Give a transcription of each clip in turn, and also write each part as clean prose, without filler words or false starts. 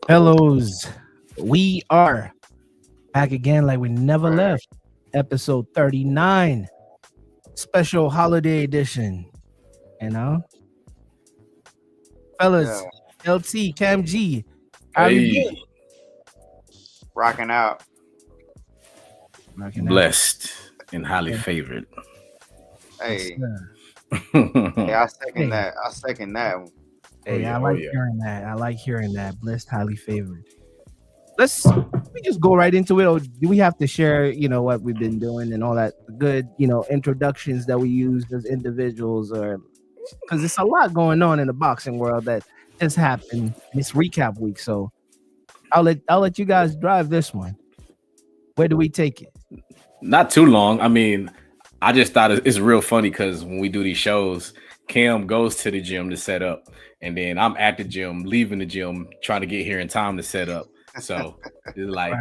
Fellows, we are back again like we never Right. left. Episode 39, special holiday edition. You know, Yeah. fellas, LT, Kam Gee, how you Hey, doing? Rocking out. Rocking out. blessed and highly Yeah, favored. yes, Hey. sir. Hey, I second Hey, that. I second that one. Oh hey, yeah, I oh like yeah. hearing that. I like hearing that. Blessed, highly favored. Let me just go right into it. Or do we have to share, what we've been doing and all that good, introductions that we use as individuals, or because it's a lot going on in the boxing world that just happened this recap week. So I'll let you guys drive this one. Where do we take it? Not too long. I mean, I just thought it's real funny because when we do these shows, Cam goes to the gym to set up, and then I'm at the gym, leaving the gym, trying to get here in time to set up. So it's like,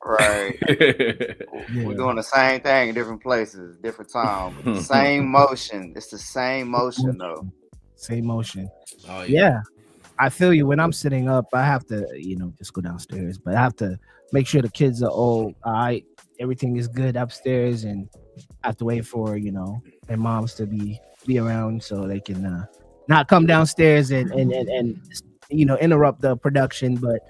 Right. Right. We're Yeah. doing the same thing in different places, different time, but the same motion. It's the same motion though. Same motion. oh yeah, Yeah. I feel you. When I'm sitting up, I have to, just go downstairs, but I have to make sure the kids are all right. Everything is good upstairs, and I have to wait for, their moms to be around so they can not come downstairs and interrupt the production. But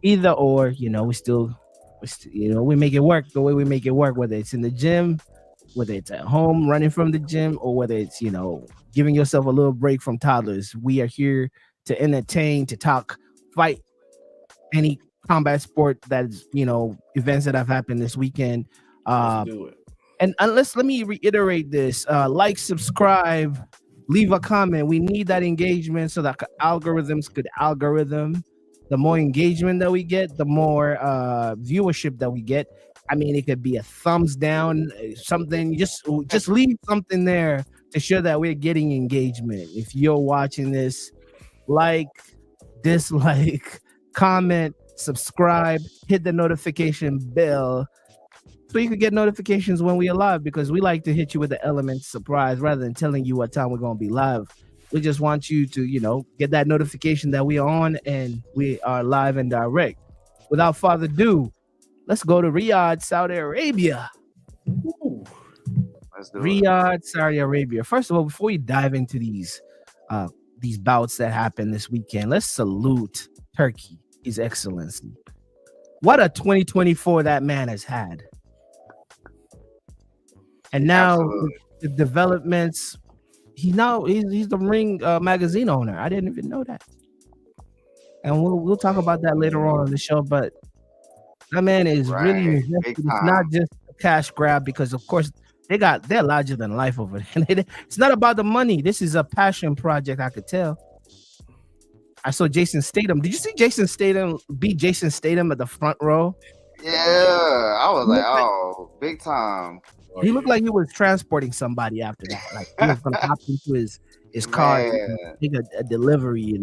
either or, we make it work the way we make it work, whether it's in the gym, whether it's at home running from the gym, or whether it's giving yourself a little break from toddlers. We are here to entertain, to talk, fight, any combat sport that's events that have happened this weekend. let's uh do it. and unless, let me reiterate this, like, subscribe, leave a comment. We need that engagement so that algorithms could algorithm. The more engagement that we get, the more viewership that we get. I mean, it could be a thumbs down, something. Just leave something there to show that we're getting engagement. If you're watching this, like, dislike, comment, subscribe, hit the notification bell so you can get notifications when we are live, because we like to hit you with the element surprise rather than telling you what time we're going to be live. We just want you to, get that notification that we are on and we are live and direct. Without further ado, let's go to Riyadh, Saudi Arabia. Ooh. Let's do it. Riyadh, Saudi Arabia. First of all, before we dive into these bouts that happened this weekend, let's salute Turkey, His Excellency. What a 2024 that man has had. And now Absolutely. the developments, he's the Ring magazine owner. I didn't even know that. And we'll talk about that later on in the show. But that man is really Right. invested. Big It's not time. just a cash grab, because of course they're larger than life over there. It's not about the money. This is a passion project. I could tell. I saw Jason Statham. Did you see Jason Statham beat Jason Statham at the front row? Yeah. I was He like, looked like, oh, big time. Oh, he yeah. looked like he was transporting somebody after that. Like he was gonna hop into his car and Man. take a delivery.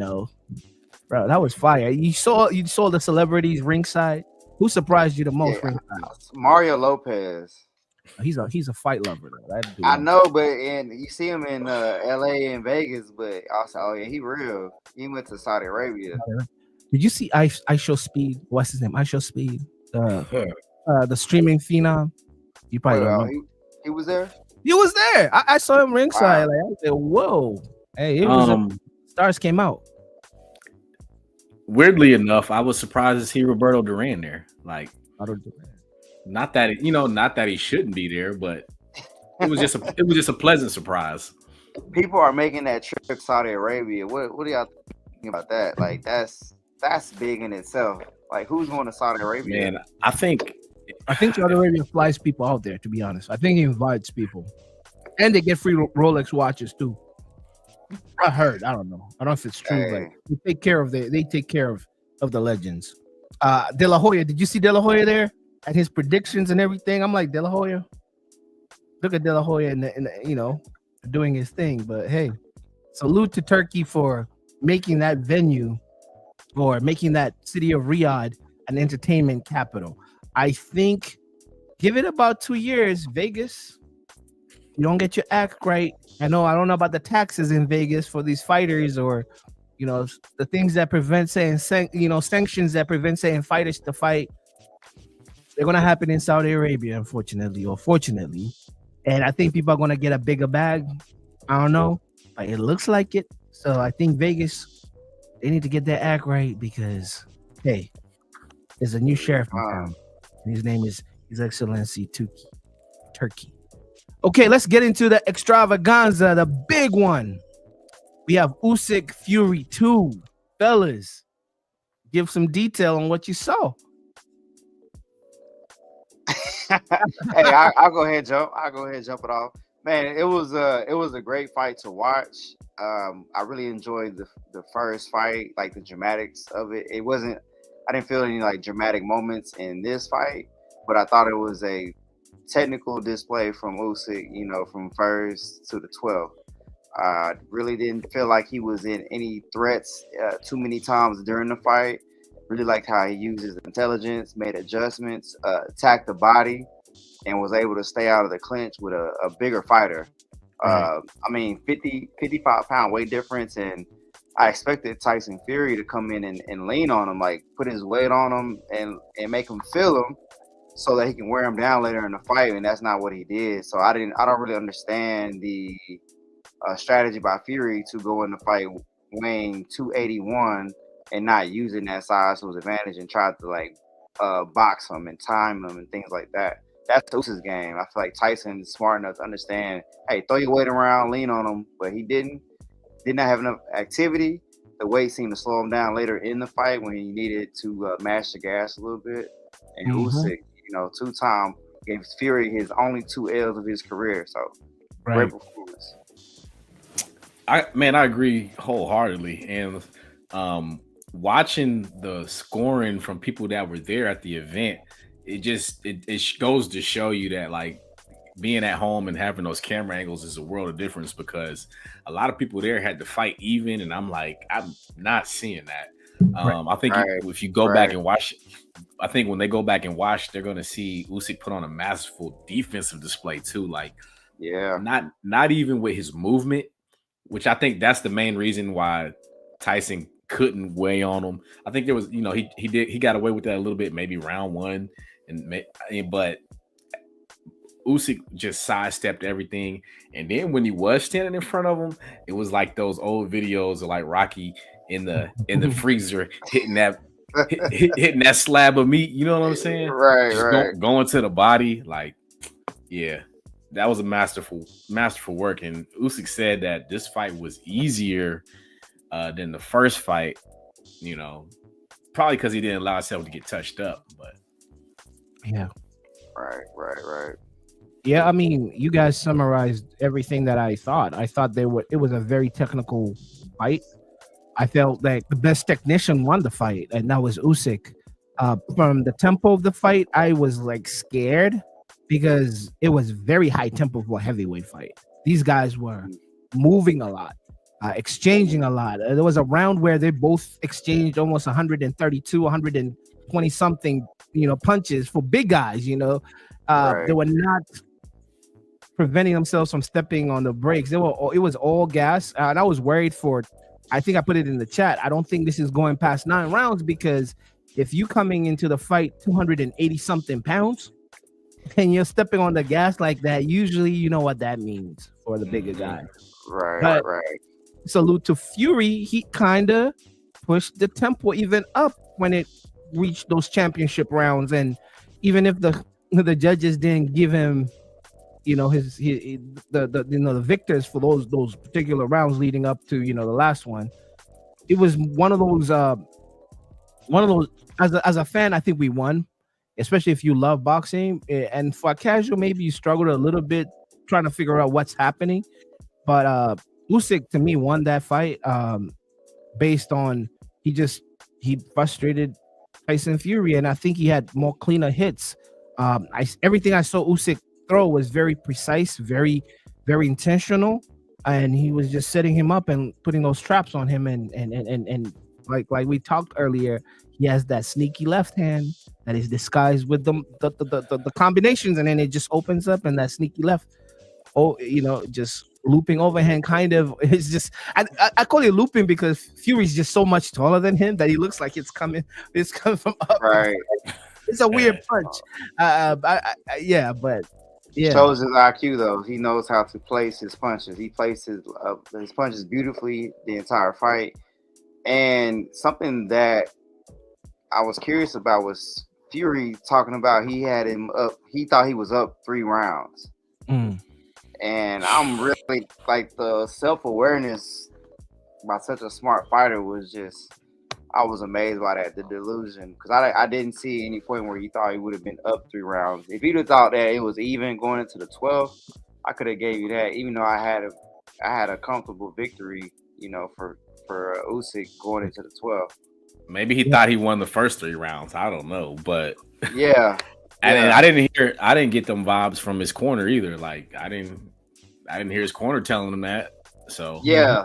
Bro, that was fire. You saw the celebrities ringside. Who surprised you the most Yeah. ringside? Mario Lopez. He's a fight lover though. That dude. I know, but and you see him in LA and Vegas, but also, oh yeah, he real. He went to Saudi Arabia. Did you see I Show Speed? What's his name? I Show Speed. The streaming phenom. You probably Wait, don't oh, know. he was there? He was there. I saw him ringside. Wow. Like, I said, whoa. Hey, it was um, stars came out. weirdly enough, I was surprised to see Roberto Duran there. Like, I don't do that. not that he shouldn't be there, but it was just a pleasant surprise. People are making that trip to Saudi Arabia. What do y'all think about that? Like that's big in itself. Like who's going to Saudi Arabia? Man, I think I think Saudi Arabia flies people out there, to be honest. I think he invites people. And they get free Rolex watches too. I heard. I don't know. I don't know if it's true, but Hey. they take care of the legends. De La Hoya, did you see De La Hoya there at his predictions and everything? I'm like, De La Hoya. Look at De La Hoya in doing his thing. But hey, salute to Turkey for making that venue, or making that city of Riyadh an entertainment capital. I think, give it about 2 years, Vegas. You don't get your act right. I don't know about the taxes in Vegas for these fighters, or the things that prevent sanctions that prevent certain fighters to fight, they're gonna happen in Saudi Arabia, unfortunately or fortunately. And I think people are gonna get a bigger bag. I don't know, but it looks like it. So I think Vegas, they need to get their act right because hey, there's a new sheriff in town. And his name is His Excellency Turkey. Okay, let's get into the extravaganza, the big one. We have Usyk Fury 2. Fellas, give some detail on what you saw. Hey, I'll go ahead and jump. I'll go ahead and jump it off. Man, it was a great fight to watch. I really enjoyed the first fight, like the dramatics of it. I didn't feel any like dramatic moments in this fight, but I thought it was a technical display from Usyk, from first to the 12th. Really didn't feel like he was in any threats too many times during the fight. Really liked how he used his intelligence, made adjustments, attacked the body, and was able to stay out of the clinch with a bigger fighter. Right. 55-pound weight difference, and I expected Tyson Fury to come in and lean on him, like put his weight on him and make him feel him so that he can wear him down later in the fight, and that's not what he did. So I don't really understand the strategy by Fury to go in the fight weighing 281 and not using that size to his advantage and try to like box him and time him and things like that. That's Usyk's game. I feel like Tyson is smart enough to understand, hey, throw your weight around, lean on him, but he did not have enough activity. The weight seemed to slow him down later in the fight when he needed to mash the gas a little bit. And Usyk, two-time, gave Fury his only 2 L's of his career. So great performance. I agree wholeheartedly. And watching the scoring from people that were there at the event, it goes to show you that like being at home and having those camera angles is a world of difference, because a lot of people there had to fight even, and I'm not seeing that. I think if you go back and watch, I think when they go back and watch, they're going to see Usyk put on a masterful defensive display too. Like, yeah, not even with his movement, which I think that's the main reason why Tyson couldn't weigh on him. I think there was, he got away with that a little bit, maybe round 1, but Usyk just sidestepped everything. And then when he was standing in front of him, it was like those old videos of like Rocky in the freezer hitting that hitting that slab of meat. You know what I'm saying? Right. Going to the body, like, yeah. That was a masterful work. And Usyk said that this fight was easier than the first fight, probably because he didn't allow himself to get touched up. But yeah, right. Yeah, I mean, you guys summarized everything that I thought. I thought it was a very technical fight. I felt like the best technician won the fight, and that was Usyk. From the tempo of the fight, I was like scared because it was very high tempo for a heavyweight fight. These guys were moving a lot, exchanging a lot. There was a round where they both exchanged almost 132, 120 something, punches for big guys. They were not preventing themselves from stepping on the brakes. It was all gas, and I was worried for. I think I put it in the chat. I don't think this is going past 9 rounds, because if you coming into the fight 280 something pounds and you're stepping on the gas like that, usually you know what that means for the bigger guy. Right. Salute to Fury. He kind of pushed the tempo even up when it reached those championship rounds, and even if the judges didn't give him the victors for those particular rounds leading up to the last one, it was one of those as a fan, I think we won, especially if you love boxing. And for a casual, maybe you struggled a little bit trying to figure out what's happening, but Usyk to me won that fight based on he frustrated Tyson Fury, and I think he had more cleaner hits. Everything I saw Usyk throw was very precise, very, very intentional, and he was just setting him up and putting those traps on him. And like we talked earlier, he has that sneaky left hand that is disguised with the combinations, and then it just opens up, and that sneaky left, just looping overhand kind of is just I call it looping because Fury's just so much taller than him that he looks like it's coming from up. Right. It's a weird punch. Yeah, but yeah. Shows his IQ though. He knows how to place his punches. He places his punches beautifully the entire fight. And something that I was curious about was Fury talking about he had him up. He thought he was up 3 rounds. And I'm really like the self-awareness by such a smart fighter was just, I was amazed by that, the delusion, because I didn't see any point where he thought he would have been up 3 rounds. If he'd have thought that it was even going into the 12th, I could have gave you that, even though I had a comfortable victory, you know, for Usyk going into the 12th. Maybe he thought he won the first 3 rounds. I don't know, but yeah. And I didn't get them vibes from his corner either. Like I didn't hear his corner telling him that. So yeah.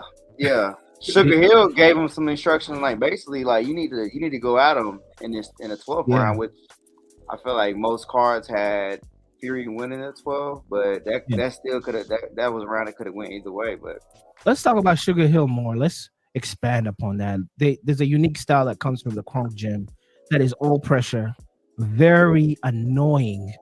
Sugar Hill gave him some instruction, like basically like you need to go at him in the 12th round, which I feel like most cards had Fury winning the 12, but that still could have that was a round that could have went either way. But let's talk about Sugar Hill more. Let's expand upon that. There's a unique style that comes from the Kronk gym that is all pressure, very annoying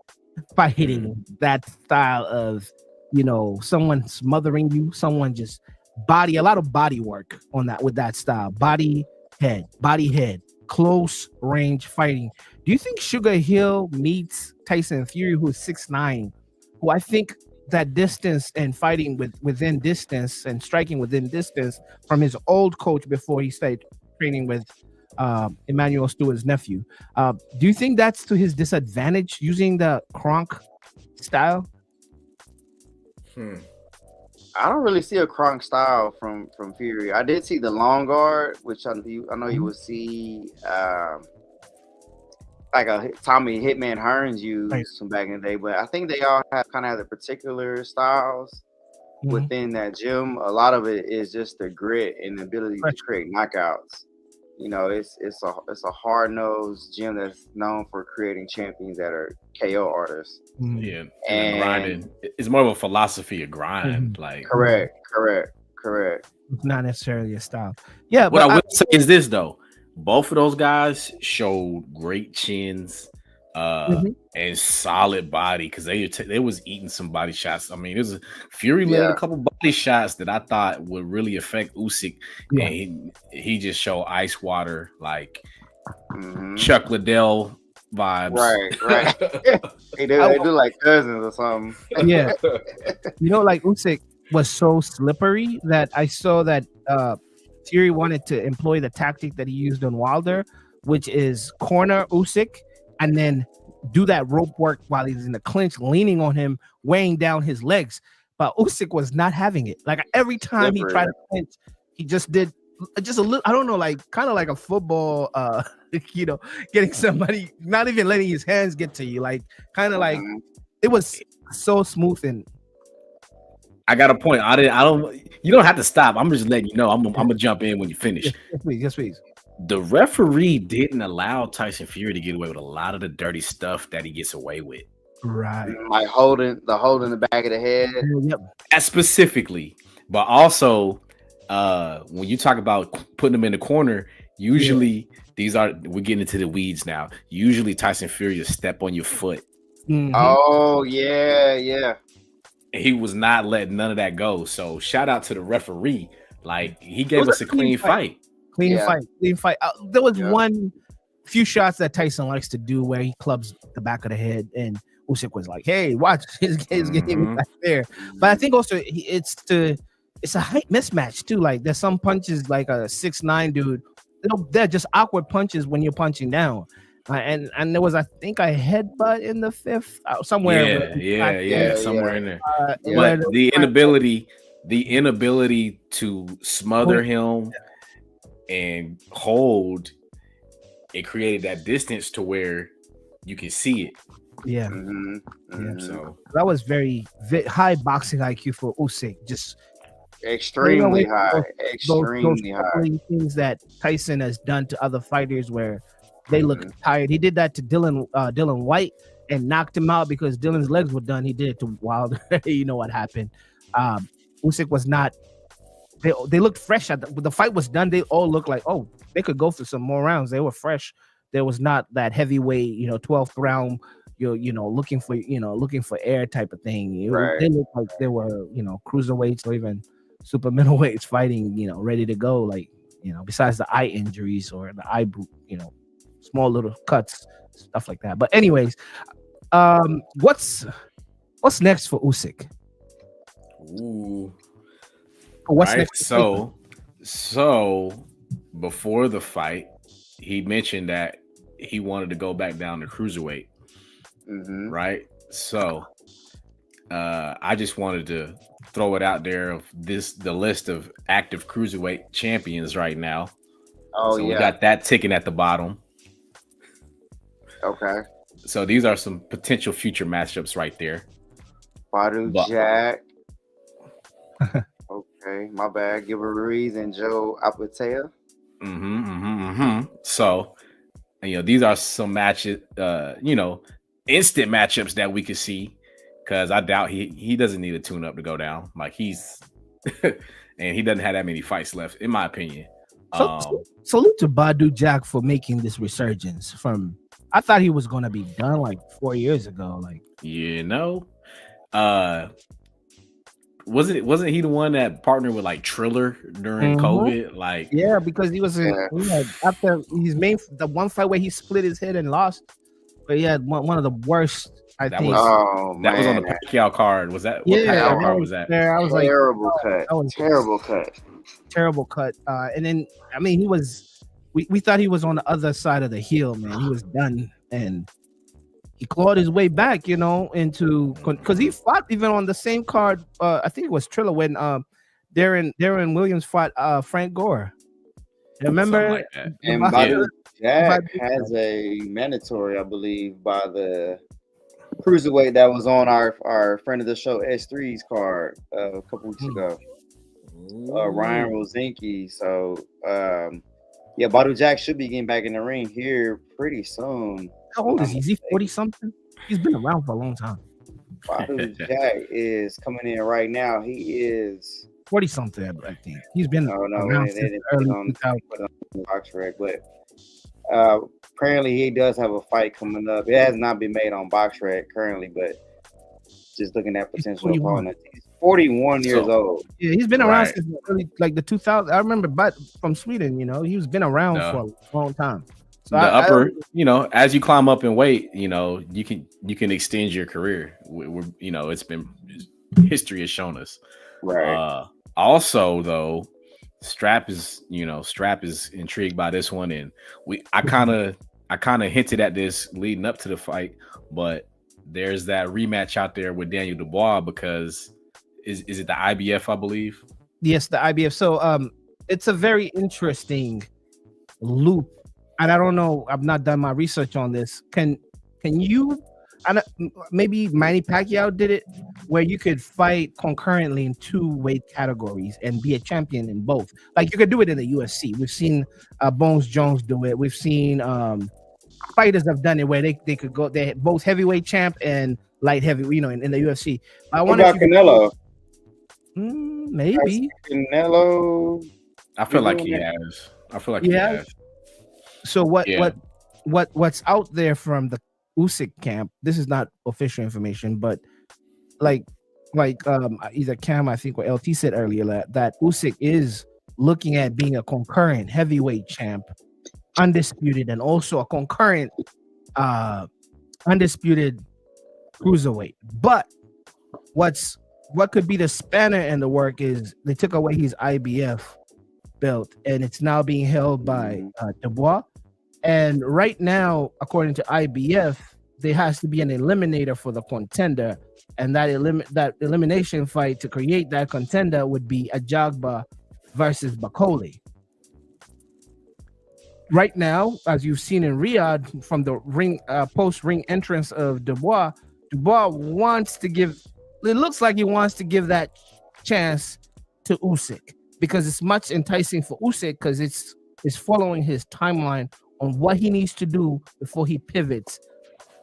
fighting. That style of, you know, someone smothering you, someone just a lot of body work on that with that style. Body head, close range fighting. Do you think Sugar Hill meets Tyson Fury, who is 6'9", who I think that distance and fighting within distance and striking within distance from his old coach before he started training with Emmanuel Stewart's nephew? Do you think that's to his disadvantage using the Kronk style? I don't really see a Kronk style from Fury. I did see the long guard, which I know you would see like a Tommy Hitman Hearns used from back in the day, but I think they all have the particular styles within that gym. A lot of it is just the grit and the ability to create knockouts. You know, it's a hard-nosed gym that's known for creating champions that are KO artists. Yeah, and grinding. It's more of a philosophy of grind. Like correct. Not necessarily a style. Yeah, what I will say is this though: both of those guys showed great chins and solid body because they was eating some body shots. I mean, it was Fury landed a couple body shots that I thought would really affect Usyk, and he just showed ice water like Chuck Liddell vibes. Right. they do like cousins or something. Yeah, you know, like Usyk was so slippery that I saw that Fury wanted to employ the tactic that he used on Wilder, which is corner Usyk and then do that rope work while he's in the clinch, leaning on him, weighing down his legs. But Usyk was not having it. Like every time he tried to clinch, he just did just a little, I don't know, like kind of like a football, you know, getting somebody, not even letting his hands get to you. Like kind of like it was so smooth. And I got a point. You don't have to stop. I'm just letting you know. I'm gonna jump in when you finish. Yes, please. The referee didn't allow Tyson Fury to get away with a lot of the dirty stuff that he gets away with. Right. Like holding the back of the head. Yep. That specifically. But also, when you talk about putting them in the corner, usually we're getting into the weeds now. Usually Tyson Fury will step on your foot. Oh, yeah. He was not letting none of that go. So shout out to the referee. Like he gave us a clean fight. Clean fight. There was one few shots that Tyson likes to do where he clubs the back of the head, and Usyk was like, "Hey, watch his getting back there." But I think also it's a height mismatch too. Like there's some punches like a 6'9" dude. They're just awkward punches when you're punching down. And there was, I think, a headbutt in the fifth somewhere. Yeah, somewhere in there. But the inability to smother him and hold, it created that distance to where you can see it. Yeah. So that was very high boxing IQ for Usyk. Just extremely high. Those things that Tyson has done to other fighters where they look tired. He did that to Dylan White and knocked him out because Dylan's legs were done. He did it to Wilder. You know what happened. Usyk was not. They looked fresh at the fight was done. They all looked like, oh, they could go for some more rounds. They were fresh. There was not that heavyweight, 12th round, looking for air type of thing. Right. They looked like they were, cruiserweights or even super middleweights fighting, ready to go. Like, besides the eye injuries or the eye, small little cuts, stuff like that. But anyways, what's next for Usyk? Ooh. What's right. next? So before the fight, he mentioned that he wanted to go back down to cruiserweight. Mm-hmm. Right. So I just wanted to throw it out there of the list of active cruiserweight champions right now. Oh, so yeah. we got that ticking at the bottom. Okay. So these are some potential future matchups right there. Badu Jack. Okay, my bad. Gilbert Ruiz and Joe Apatea. So, these are some matches, instant matchups that we could see, because I doubt he doesn't need a tune up to go down. Like he's and he doesn't have that many fights left, in my opinion. So salute to Badu Jack for making this resurgence from. I thought he was going to be done like 4 years ago. Like, wasn't he the one that partnered with like Triller during COVID? Like, yeah, because he was after the one fight where he split his head and lost, but he had one of the worst. That was on the Pacquiao card. Was that? What Pacquiao card was that? Yeah, I was terrible cut. Terrible cut. And then he was. We thought he was on the other side of the hill, man. He was done, and he clawed his way back, into because he fought even on the same card. I think it was Triller when Darren Williams fought Frank Gore. Remember? Like that. And Badu Jack has a mandatory, I believe, by the cruiserweight that was on our friend of the show S3's card a couple weeks ago. Ryan Rosinski. So yeah, Badu Jack should be getting back in the ring here pretty soon. How old is he? Is he 40 something? He's been around for a long time. Badu Jack is coming in right now. He is 40 something, I think. He's been around since early 2000. BoxRec, but apparently he does have a fight coming up. It has not been made on BoxRec currently, but just looking at potential opponents. He's 41 years old. Yeah, he's been around since early, like the 2000s. I remember from Sweden, he's been around for a long time. So as you climb up in weight, you can extend your career. It's been history has shown us. Right. Also, though, Strap is intrigued by this one, and I kind of hinted at this leading up to the fight, but there's that rematch out there with Daniel Dubois because is it the IBF, I believe? Yes, the IBF. So it's a very interesting loop. And I don't know, I've not done my research on this. Can you, maybe Manny Pacquiao did it, where you could fight concurrently in 2 weight categories and be a champion in both. Like you could do it in the UFC. We've seen Bones Jones do it. We've seen fighters have done it where they could go, they're both heavyweight champ and light heavy, in the UFC. I wonder if Canelo. Maybe Canelo. I feel like he has. He has. So what's out there from the Usyk camp? This is not official information, but like either Kam, I think, or LT said earlier that Usyk is looking at being a concurrent heavyweight champ, undisputed, and also a concurrent undisputed cruiserweight. But what could be the spanner in the work is they took away his IBF belt, and it's now being held by Dubois. And right now, according to IBF, there has to be an eliminator for the contender, and that elimination fight to create that contender would be Ajagba versus Bakole. Right now, as you've seen in Riyadh, from the post-ring entrance of Dubois wants to give. It looks like he wants to give that chance to Usyk because it's much enticing for Usyk because it's following his timeline on what he needs to do before he pivots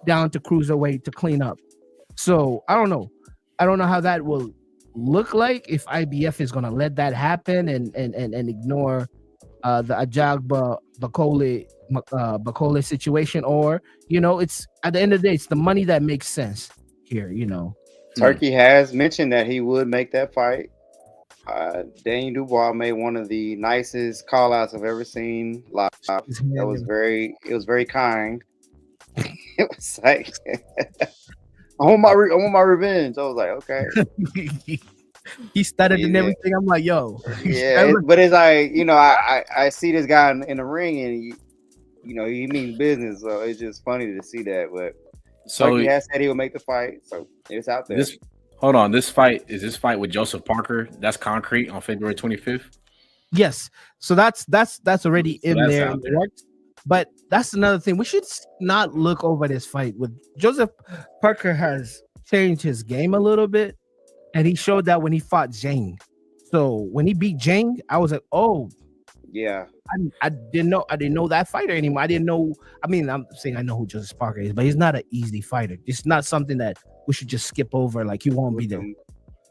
down to cruiserweight to clean up. So I don't know how that will look like if IBF is gonna let that happen and ignore the Ajagba Bakole situation, or it's at the end of the day, it's the money that makes sense here. Turkey has mentioned that he would make that fight. Daniel Dubois made one of the nicest call outs I've ever seen live. It was very kind. It was like, I want my revenge. I was like, okay. He stuttered and everything. I'm like, yo. Yeah, but it's like, I see this guy in the ring and he means business. So it's just funny to see that. But so he has said he will make the fight. So it's out there. Hold on. This fight with Joseph Parker. That's concrete on February 25th. Yes. So that's already in there. But that's another thing. We should not look over this fight. With Joseph Parker has changed his game a little bit, and he showed that when he fought Zhang. So when he beat Zhang, I was like, oh, yeah. I didn't know that fighter anymore. I didn't know. I mean, I'm saying I know who Joseph Parker is, but he's not an easy fighter. It's not something that we should just skip over. Like he won't be there.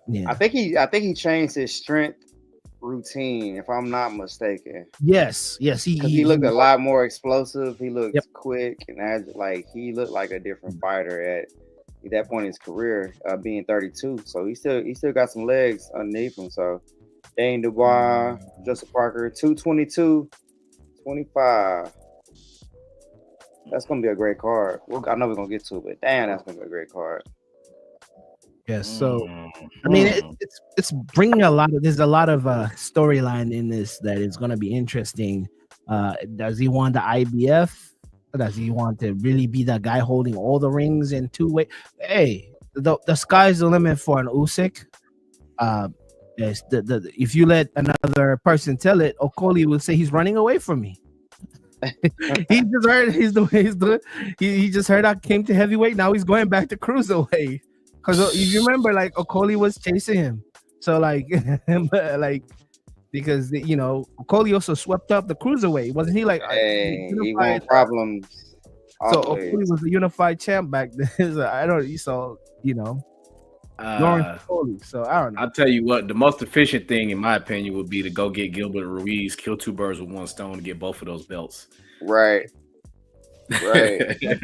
Yeah. I think he changed his strength routine, if I'm not mistaken. Yes. He looked a lot more explosive. He looked quick and like he looked like a different fighter at that point in his career, being 32. So he still got some legs underneath him. So Daniel Dubois, Joseph Parker, 222, 25. That's gonna be a great card. I know we're gonna get to it, but damn, that's gonna be a great card. Yes. So I mean, it's bringing there's a lot of storyline in this that is gonna be interesting. Does he want the IBF? Does he want to really be that guy holding all the rings in two-way? Hey, the sky's the limit for an Usyk. If you let another person tell it, Okoli will say he's running away from me. He just heard I came to heavyweight. Now he's going back to cruiserweight. Because if you remember, like Okoli was chasing him. So because Okoli also swept up the cruiserweight, wasn't he? Like, he won problems. So Okoli was the unified champ back then. So I don't. So Okoli. So I don't know. I'll tell you what. The most efficient thing, in my opinion, would be to go get Gilbert Ruiz, kill two birds with one stone, to get both of those belts. Right. Yeah.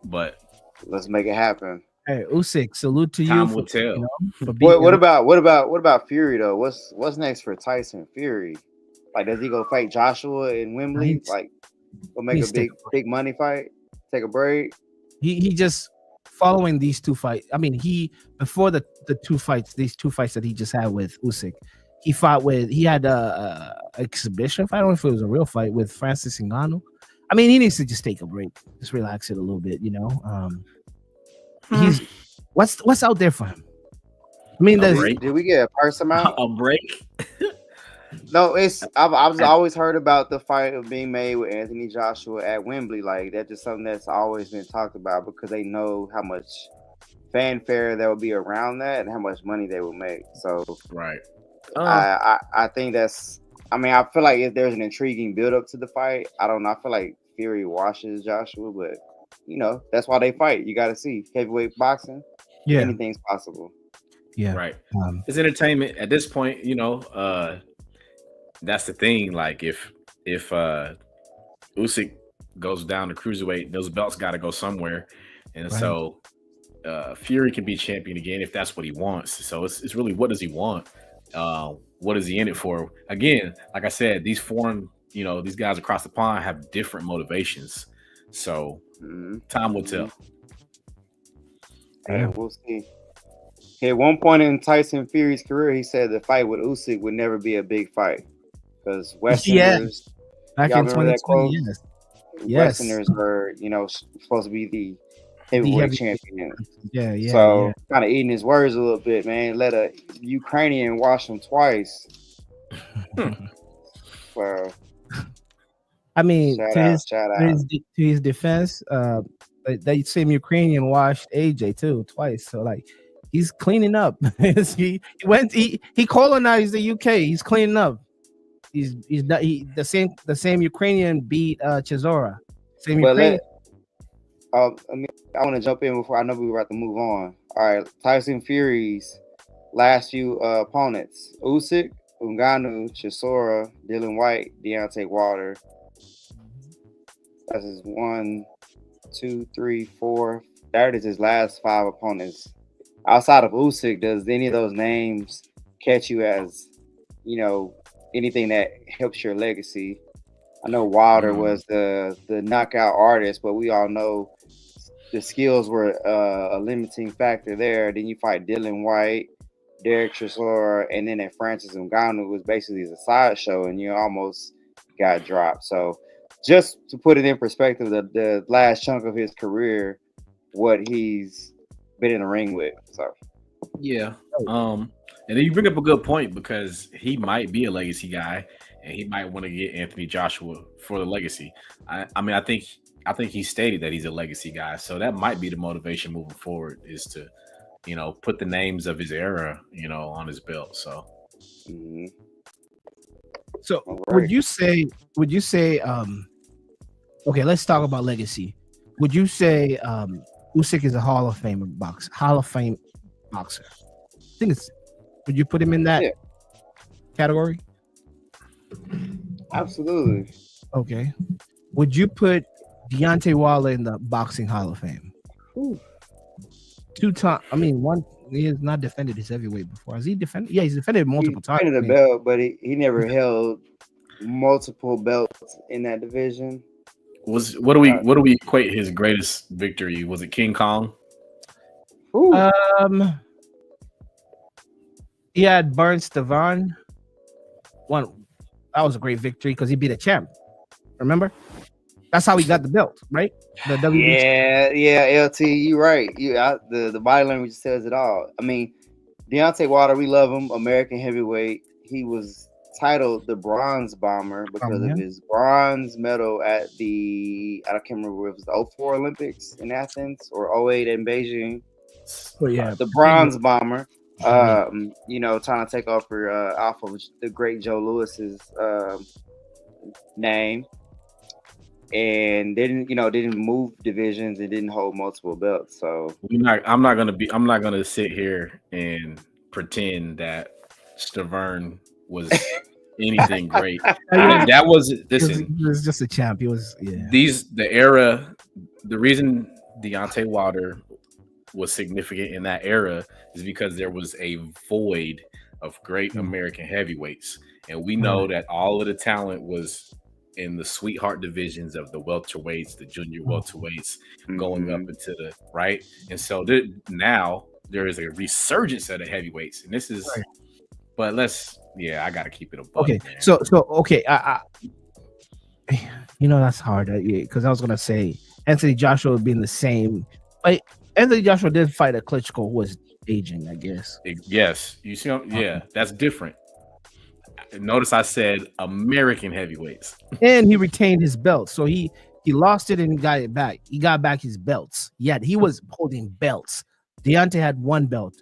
But let's make it happen. Hey, Usyk, salute to Time you. will tell. What about Fury though? What's next for Tyson Fury? Like, does he go fight Joshua in Wembley? Like, go make a big money fight? Take a break? He just following these two fights. I mean, before the these two fights that he just had with Usyk, he had a exhibition fight. I don't know if it was a real fight with Francis Ngannou. I mean, he needs to just take a break, just relax it a little bit, He's what's out there for him? I mean, did we get a purse amount? A break? No, I've always heard about the fight of being made with Anthony Joshua at Wembley. Like, that's just something that's always been talked about because they know how much fanfare there will be around that and how much money they will make. So right. I think that's. I mean, I feel like if there's an intriguing build up to the fight, I don't know. I feel like Fury washes Joshua, but that's why they fight. You got to see heavyweight boxing. Yeah, anything's possible. Yeah, right. It's entertainment at this point. That's the thing. Like, if Usyk goes down to cruiserweight, those belts got to go somewhere, and so Fury can be champion again if that's what he wants. So it's really, what does he want? What is he in it for? Again, like I said, these foreign, these guys across the pond have different motivations. So time will tell. Yeah, we'll see. At one point in Tyson Fury's career, he said the fight with Usyk would never be a big fight because Westerners. Back in 2020, Westerners were, supposed to be the heavyweight champion. Yeah. So kind of eating his words a little bit, man. Let a Ukrainian wash him twice. So, I mean, to his defense, that same Ukrainian washed AJ too twice. So like, he's cleaning up. he colonized the UK. He's cleaning up. The same Ukrainian beat Chisora. Same Ukrainian. I want to jump in before I know we were about to move on. All right, Tyson Fury's last few opponents: Usyk, Ngannou, Chisora, Dylan White, Deontay Wilder. That's his 1, 2, 3, 4. That is his last 5 opponents. Outside of Usyk, does any of those names catch you as, anything that helps your legacy? I know Wilder was the knockout artist, but we all know the skills were a limiting factor there. Then you fight Dylan White, Derek Chisora, and then at Francis Ngannou was basically a sideshow, and you almost got dropped. So just to put it in perspective, the last chunk of his career, what he's been in the ring with. So yeah. And then you bring up a good point because he might be a legacy guy, and he might want to get Anthony Joshua for the legacy. I mean, I think he stated that he's a legacy guy, so that might be the motivation moving forward is to, put the names of his era, on his belt. So, so would you say? Okay, let's talk about legacy. Would you say Usyk is a Hall of Fame boxer? I think it's. Would you put him in that category? Absolutely. Okay. Would you put Deontay Wilder in the Boxing Hall of Fame? Ooh. 2 times. I mean, he has not defended his heavyweight before. Has he defended? Yeah, he's defended multiple times. He defended a belt, but he never held multiple belts in that division. What do we equate his greatest victory? Was it King Kong? Ooh. He had Burns Devon. That was a great victory because he beat a champ. Remember? That's how he got the belt, right? The WBC. Yeah, LT, you right. The body language says it all. I mean, Deontay Wilder, we love him, American heavyweight. He was titled the Bronze Bomber because of his bronze medal at I can't remember if it was the 04 Olympics in Athens or 08 in Beijing. Oh, yeah. The Bronze Bomber. Trying to take off off of the great Joe Lewis's name, and didn't move divisions and didn't hold multiple belts. So I'm not gonna sit here and pretend that Stavern was anything great. That was He was just a champ. He was the reason Deontay Wilder was significant in that era is because there was a void of great American heavyweights, and we know that all of the talent was in the sweetheart divisions of the welterweights, the junior welterweights, going up into the right. And so now there is a resurgence of the heavyweights, and this is. But I got to keep it above. Okay, man. so okay, that's hard because I was gonna say Anthony Joshua would be in the same. Like Anthony Joshua did fight a Klitschko who was aging, I guess. Yes, you see, that's different. Notice I said American heavyweights, and he retained his belt, so he lost it and he got it back. He got back his belts. He was holding belts. Deontay had 1 belt.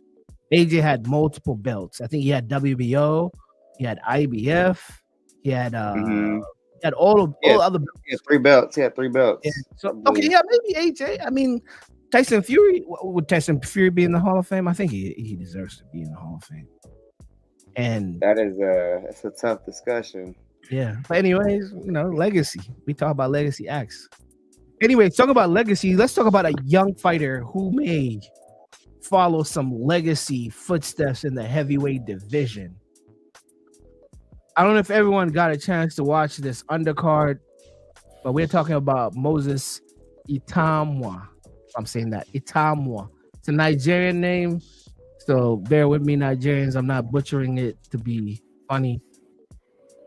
AJ had multiple belts. I think he had WBO, he had IBF, he had all other belts. He had 3 belts. Yeah. So maybe AJ. I mean, Tyson Fury, would Tyson Fury be in the Hall of Fame? I think he deserves to be in the Hall of Fame. And it's a tough discussion. Yeah. But anyways, legacy. We talk about legacy acts. Anyway, talk about legacy. Let's talk about a young fighter who may follow some legacy footsteps in the heavyweight division. I don't know if everyone got a chance to watch this undercard, but we're talking about Moses Itamwa. I'm saying that Itamwa. It's a Nigerian name, so bear with me, Nigerians. I'm not butchering it to be funny,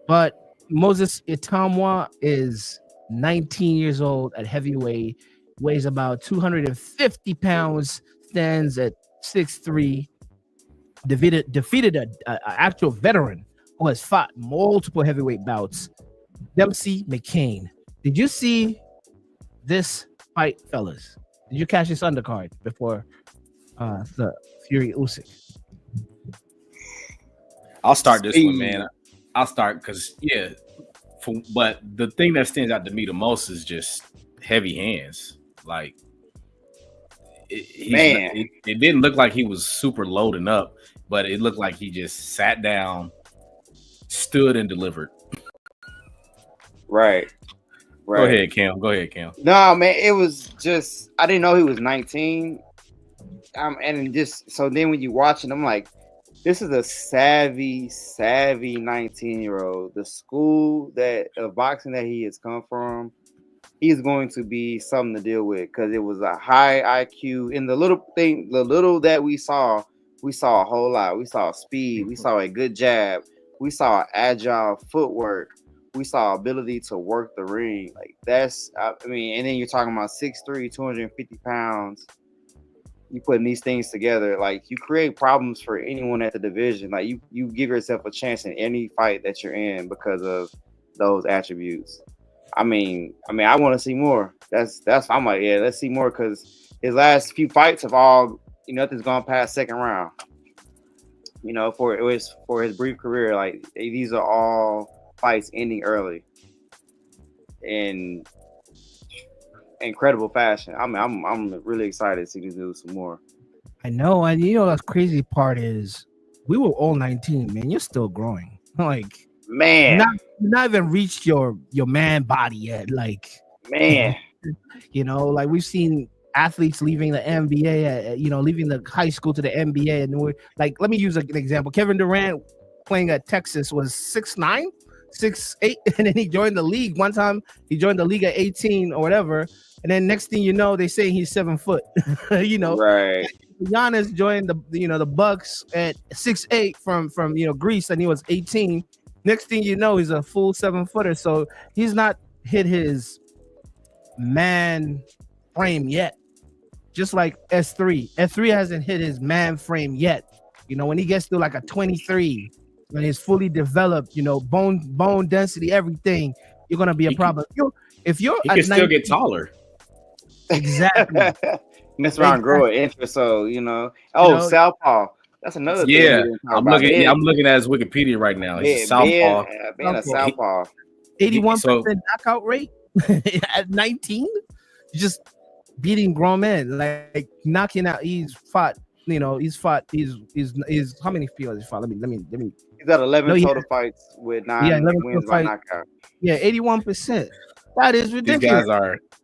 but Moses Itamwa is 19 years old at heavyweight, weighs about 250 pounds, stands at 6'3". Defeated an actual veteran who has fought multiple heavyweight bouts, Dempsey McCain. Did you see this fight, fellas? Did you catch this undercard before the Fury Usyk? I'll start this one, man. I'll start because but the thing that stands out to me the most is just heavy hands. Like Man. It didn't look like he was super loading up, but it looked like he just sat down, stood, and delivered. Right. Go ahead, Cam. No, man, it was just I didn't know he was 19. And just so then when you watch it, I'm like, this is a savvy 19-year-old. The school of boxing that he has come from, he's going to be something to deal with because it was a high IQ. In the little that we saw a whole lot. We saw speed, we saw a good jab, we saw agile footwork, we saw ability to work the ring. Like that's, I mean, and then you're talking about 6'3", 250 pounds. You putting these things together, like you create problems for anyone at the division. Like you give yourself a chance in any fight that you're in because of those attributes. I mean, I want to see more. That's I'm like, yeah, let's see more because his last few fights have all, nothing's gone past second round. For his brief career, like these are all fights ending early in incredible fashion. I'm really excited to see these do some more. I know, and the crazy part is we were all 19, man. You're still growing. Like, man, you're not even reached your man body yet. Like, man, like we've seen athletes leaving the NBA, leaving the high school to the NBA, and we're like, let me use an example. Kevin Durant playing at Texas was 6'9", 6'8", and then he joined the league. One time he joined the league at 18 or whatever, and then next thing you know, they say he's 7 foot. Right. Giannis joined the Bucks at 6'8" from Greece, and he was 18. Next thing you know, he's a full 7 footer. So he's not hit his man frame yet. Just like S3. S3 hasn't hit his man frame yet. When he gets to like a 23, when he's fully developed, bone density, everything, you're gonna be a problem. If you're he can still get taller. Exactly. Mess around, grow an inch or so, Southpaw. That's another thing. Yeah, I'm looking at his Wikipedia right now. He's a Southpaw. Being a Southpaw. 81% knockout rate at 19. Just beating grown men, like knocking out. He's fought how many fields he fought? Let me. He's got 11 total fights with 9 wins by knockout. Yeah, 81%. That is ridiculous.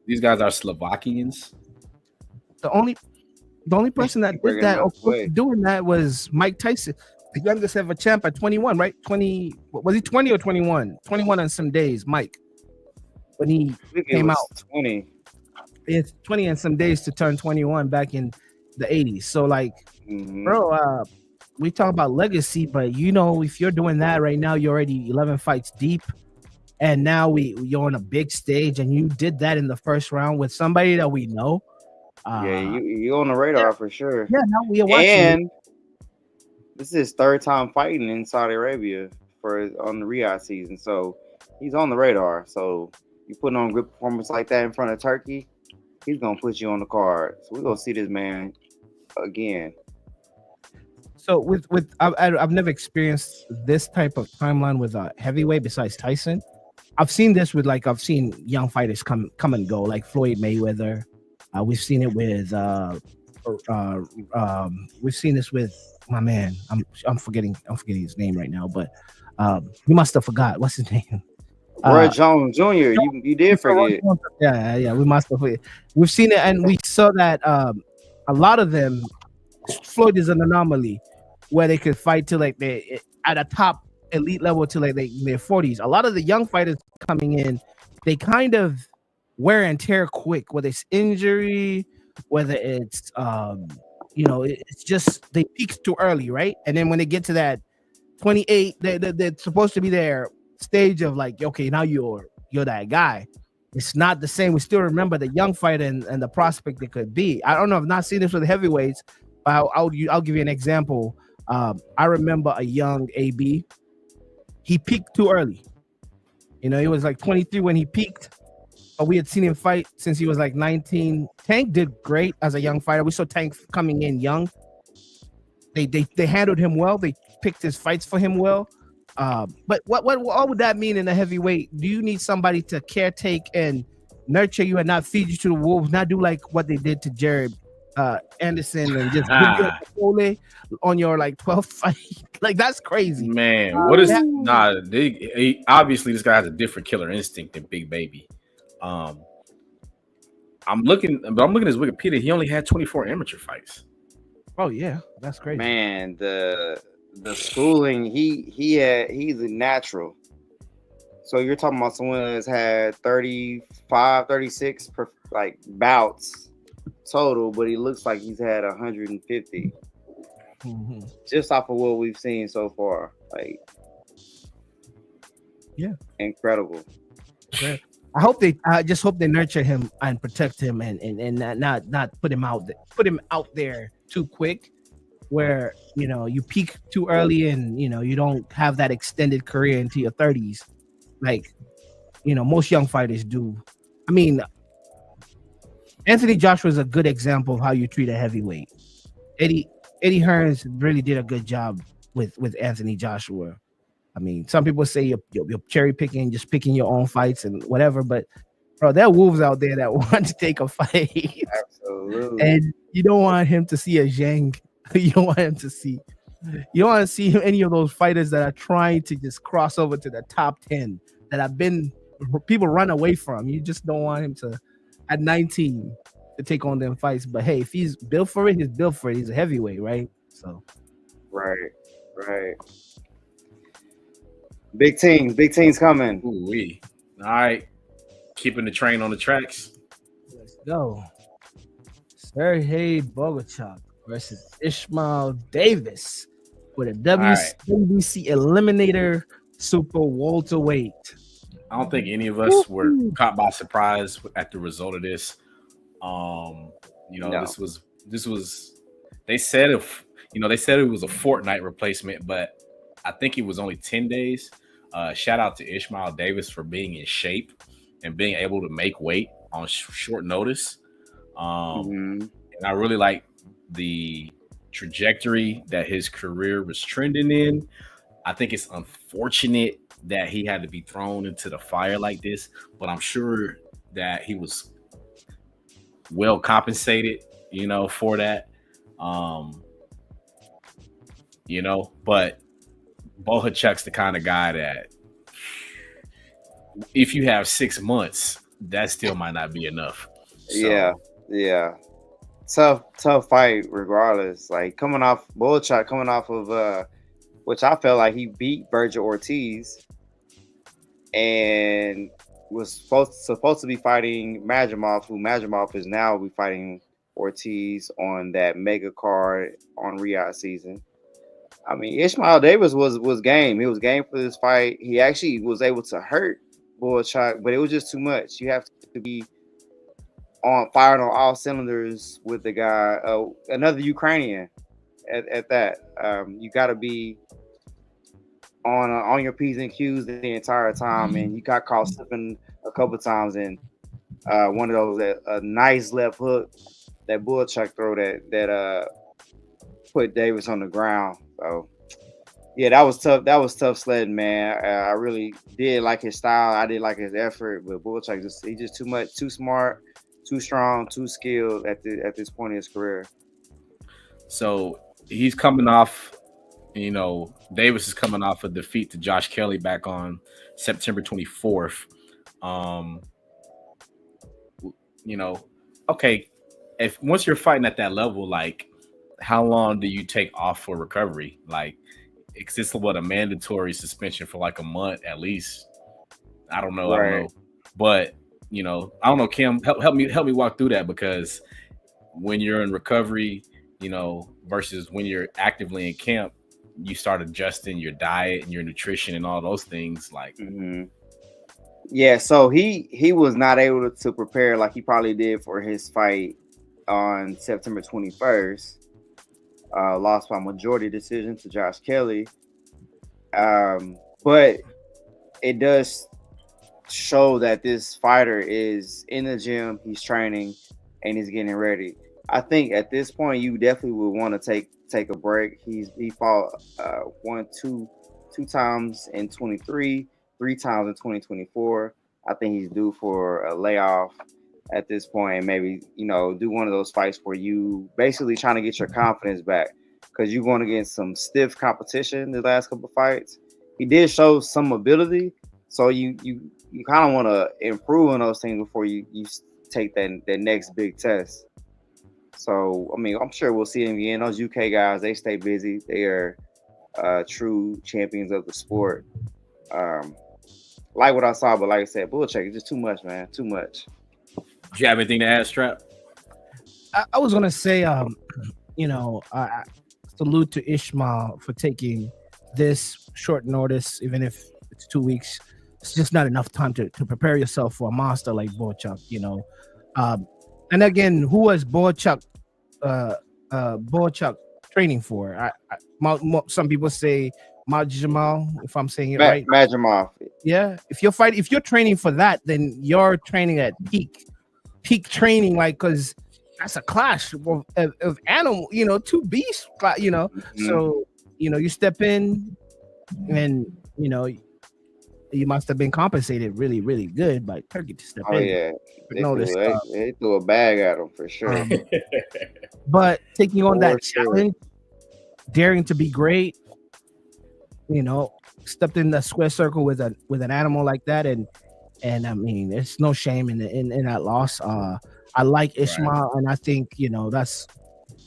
These guys are Slovakians. The only person that did that or doing that was Mike Tyson, the youngest ever champ at 21, right? 20 was he 20 or 21? 21 on some days, Mike. When he came out 20. It's 20 and some days to turn 21 back in the 80s. So like, bro, we talk about legacy, but if you're doing that right now, you're already 11 fights deep. And now you're on a big stage, and you did that in the first round with somebody that we know. You're on the radar for sure. Yeah, now we are watching. And this is his third time fighting in Saudi Arabia on the Riyadh season, so he's on the radar. So you putting on a good performance like that in front of Turkey, he's gonna put you on the card. So we're gonna see this man again. So I've never experienced this type of timeline with a heavyweight besides Tyson. I've seen this with I've seen young fighters come and go, like Floyd Mayweather. We've seen it with we've seen this with my man. I'm forgetting his name right now, but you must have forgot. What's his name? Roy Jones Jr. You did forget. Yeah. We must have forget. We've seen it, and we saw that a lot of them. Floyd is an anomaly where they could fight to they at a top elite level to their 40s. A lot of the young fighters coming in, they kind of wear and tear quick, whether it's injury, whether it's it's just they peak too early, right? And then when they get to that 28, they're supposed to be their stage of okay, now you're that guy. It's not the same. We still remember the young fighter and the prospect they could be. I don't know. I've not seen this with the heavyweights, but I'll give you an example. I remember a young AB. He peaked too early. He was 23 when he peaked. But we had seen him fight since he was 19. Tank did great as a young fighter. We saw Tank coming in young. They handled him well. They picked his fights for him well. But what would that mean in a heavyweight? Do you need somebody to caretake and nurture you and not feed you to the wolves? Not do like what they did to Jared Anderson and just give you a Pole on your like 12th fight. Like that's crazy. Man, what is Yeah. obviously this guy has a different killer instinct than Big Baby. I'm looking at his Wikipedia. He only had 24 amateur fights. Oh yeah, that's crazy. Man, the schooling he's a natural. So you're talking about someone that's had 35, 36 like bouts total, but he looks like he's had 150 just off of what we've seen so far. Like, yeah, incredible. Yeah. I just hope they nurture him and protect him and not put him out there too quick, where you peak too early and you don't have that extended career into your 30s, like most young fighters do. I mean, Anthony Joshua is a good example of how you treat a heavyweight. Eddie Hearns really did a good job with Anthony Joshua. I mean, some people say you're cherry picking, just picking your own fights and whatever, but bro, there are wolves out there that want to take a fight. Absolutely. And you don't want him to see a Zhang. You don't want to see any of those fighters that are trying to just cross over to the top 10 that have been people run away from. You just don't want him to at 19 to take on them fights. But hey, if he's built for it, he's built for it. He's a heavyweight, right? So right. Big teams coming. Ooh-wee. All right. Keeping the train on the tracks. Let's go. Sergey Bogochuk versus Ishmael Davis with a WBC Eliminator Super welterweight. I don't think any of us were caught by surprise at the result of this. No. This was they said it was a fortnight replacement, but I think it was only 10 days. Shout out to Ishmael Davis for being in shape and being able to make weight on short notice. And I really like the trajectory that his career was trending in. I think it's unfortunate that he had to be thrown into the fire like this, but I'm sure that he was well compensated, for that. But Bohachuk's the kind of guy that if you have 6 months, that still might not be enough. So, yeah. Tough fight regardless. Like Bohachuk coming off of which I felt like he beat Virgil Ortiz and was supposed to be fighting Majimov, who Majimov is now be fighting Ortiz on that mega card on Riyadh season. I mean, Ishmael Davis was game. He was game for this fight. He actually was able to hurt Bohachuk, but it was just too much. You have to be firing on all cylinders with the guy, another Ukrainian at that. You got to be on your P's and Q's the entire time, and you got caught slipping a couple times, and one of those a nice left hook that Bohachuk throw that put Davis on the ground. So yeah, that was tough. That was tough sledding, man. I really did like his style. I did like his effort, but Bohachuk he's just too much, too smart, too strong, too skilled at this point in his career. So he's coming off. Davis is coming off a defeat to Josh Kelly back on September 24th. Okay, if once you're fighting at that level, like, how long do you take off for recovery? Like, exists a mandatory suspension for like a month at least? I don't know. Right. But I don't know. Kim, help me walk through that, because when you're in recovery, versus when you're actively in camp, you start adjusting your diet and your nutrition and all those things. Like, yeah. So he was not able to prepare like he probably did for his fight on September 21st. Lost by majority decision to Josh Kelly. But it does show that this fighter is in the gym, he's training, and he's getting ready. I think at this point you definitely would want to take a break. He fought two times in 23, 3 times in 2024. I think he's due for a layoff at this point. Maybe, do one of those fights where you basically trying to get your confidence back because you're going against some stiff competition the last couple of fights. He did show some ability, so you kind of want to improve on those things before you take that next big test. So, I mean, I'm sure we'll see him again. Those UK guys, they stay busy. They are true champions of the sport. Like what I saw, but like I said, Bullcheck is just too much, man. Too much. Do you have anything to add, Strap? I was gonna say, I salute to Ishmael for taking this short notice, even if it's 2 weeks. It's just not enough time to prepare yourself for a monster like Bochuk, and again, who was Bochuk training for? Some people say Majimal, if I'm saying it right. Majimov. Yeah, if you're training for that, then you're training at peak training, like, because that's a clash of animal, two beasts, Mm-hmm. So you step in, and you must have been compensated really, really good by Turkey to step in. Oh yeah, they threw a bag at him for sure. But taking on that challenge, daring to be great, stepped in the square circle with an animal like that, and I mean, there's no shame in that loss. I like Ishmael, right. And I think that's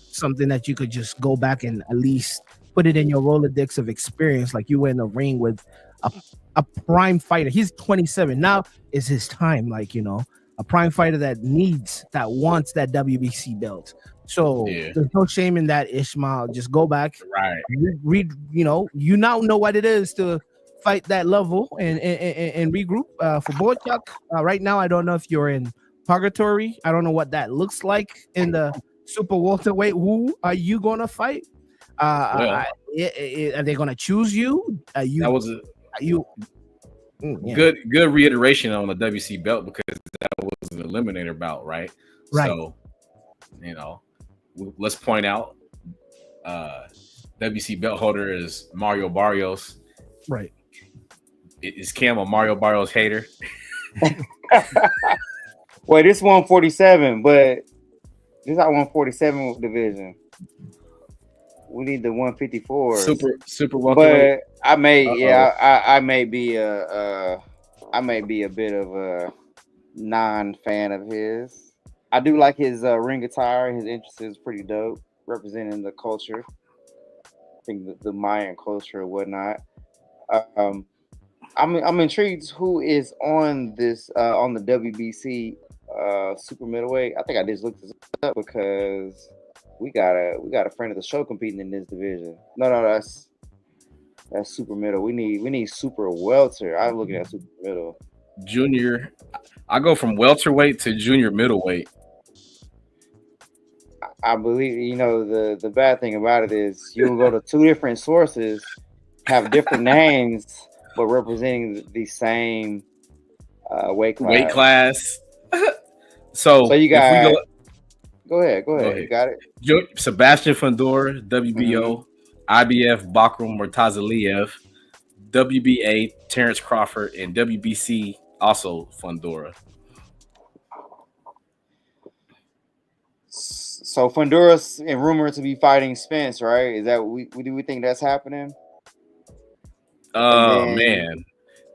something that you could just go back and at least put it in your Rolodex of experience. Like, you were in the ring with a prime fighter. He's 27 now. Is his time, a prime fighter that wants that WBC belt. So there's no shame in that, Ishmael. Just go back, right? Read, you now know what it is to fight that level and regroup. For Bochuk, right now, I don't know if you're in purgatory. I don't know what that looks like in the super welterweight. Who are you gonna fight? Are they gonna choose you? Good reiteration on the WC belt, because that was an eliminator bout, right? Right. So, let's point out, WC belt holder is Mario Barrios. Right. Is Kam a Mario Barrios hater? Well, this 147, but this not 147 division. We need the 154. Super welterweight. But I may be a bit of a non-fan of his. I do like his ring attire. His interest is pretty dope, representing the culture. I think the Mayan culture or whatnot. I'm intrigued who is on this on the WBC super middleweight. I think I just looked this up because we got a friend of the show competing in this division. No, that's super middle. We need super welter. I'm looking at super middle. Junior, I go from welterweight to junior middleweight. I believe the bad thing about it is you can go to two different sources, have different names, but representing the same weight class. So you got. Go ahead. You got it. Sebastian Fundora, WBO, IBF Bakram Murtazaliev, WBA Terrence Crawford, and WBC also Fundora. So Fundora's in rumor to be fighting Spence, right? Is that do we think that's happening? Man,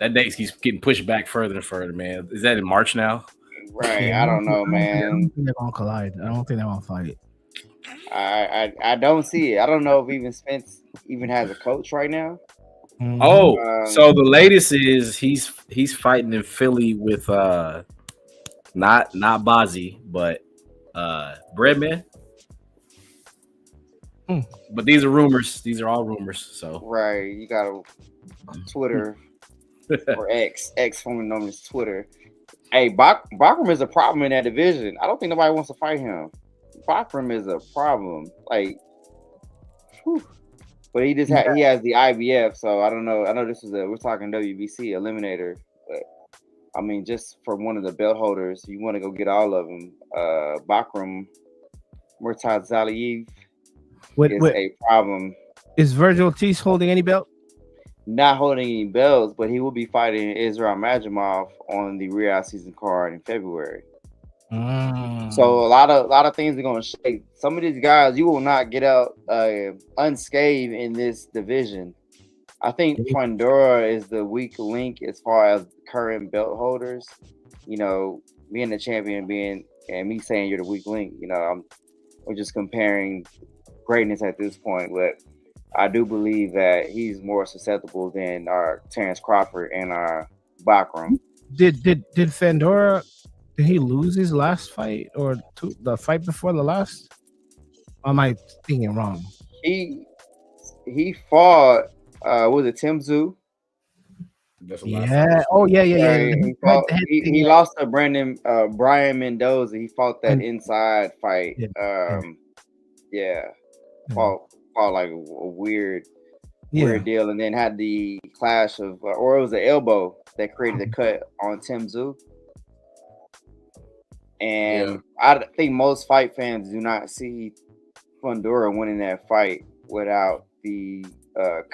that date keeps getting pushed back further and further, man. Is that in March now? Right, I don't know, man. I don't think they're gonna collide. I don't think they're gonna fight. I don't see it. I don't know if even Spence even has a coach right now. Mm-hmm. So the latest is he's fighting in Philly with not Bazzi, but Breadman. But these are rumors. These are all rumors. So right, you got a Twitter or X formerly known as Twitter. Hey, Bakram is a problem in that division. I don't think nobody wants to fight him. Bakram is a problem. Like, whew. But he has the IBF, so I don't know. I know we're talking WBC eliminator, but I mean, just for one of the belt holders, you want to go get all of them. Bakram Murtazaliev is a problem. Is Virgil Ortiz holding any belt? Not holding any belts, but he will be fighting Israel Majimov on the Riyadh season card in February. So a lot of things are going to shake. Some of these guys, you will not get out unscathed in this division. I think Fundora is the weak link as far as current belt holders. You know, being the champion, and me saying you're the weak link. You know, we're just comparing greatness at this point, but I do believe that he's more susceptible than our Terrence Crawford and our Bakram. Did Fandora, did he lose his last fight or the fight before the last? Or am I thinking wrong? He fought was it Tim Tszyu? Yeah. Oh yeah. He lost to Brian Mendoza. He fought that inside fight. Fought like a weird deal, and then had the clash of, or it was the elbow that created the cut on Tim Tszyu. And I think most fight fans do not see Fundora winning that fight without the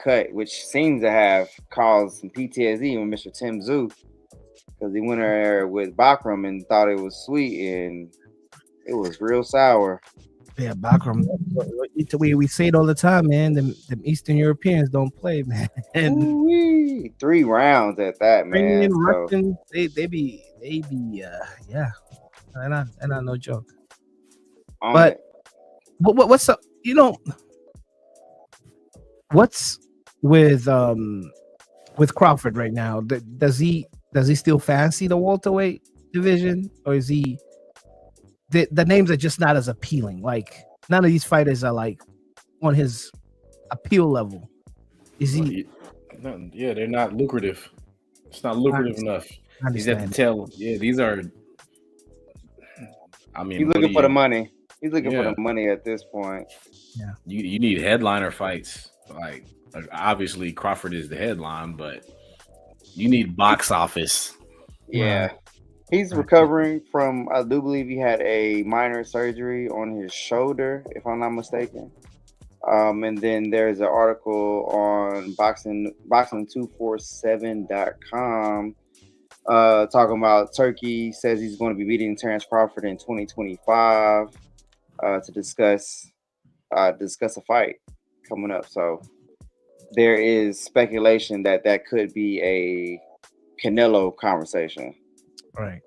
cut, which seems to have caused some PTSD with Mr. Tim Tszyu, because he went there with Bakram and thought it was sweet, and it was real sour. Yeah, Bakram. We say it all the time, man. Them Eastern Europeans don't play, man. And 3 rounds at that, man. Russian, they be yeah. And I no joke. But what's up? You know, what's with Crawford right now? Does he still fancy the welterweight division, or is he? The names are just not as appealing. Like, none of these fighters are like on his appeal level. Is he? Yeah, they're not lucrative. It's not lucrative enough. He's at the tail. Yeah, these are. I mean, he's looking for the money. He's looking for the money at this point. Yeah, you need headliner fights. Like obviously Crawford is the headline, but you need box office. Yeah. He's recovering from, I do believe he had a minor surgery on his shoulder, if I'm not mistaken. And then there's an article on boxing247.com talking about Turkey says he's going to be beating Terrence Crawford in 2025 to discuss a fight coming up. So there is speculation that could be a Canelo conversation. Right.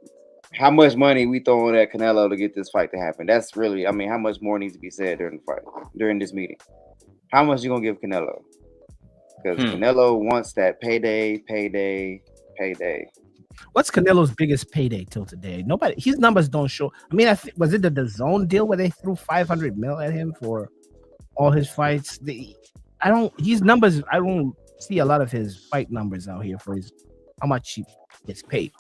How much money we throwing at Canelo to get this fight to happen? That's really, I mean, how much more needs to be said during the fight, during this meeting? How much you gonna give Canelo? Because Canelo wants that payday. What's Canelo's biggest payday till today? Nobody. His numbers don't show. I mean, was it the DAZN deal where they threw $500 million at him for all his fights? His numbers. I don't see a lot of his fight numbers out here for how much he gets paid.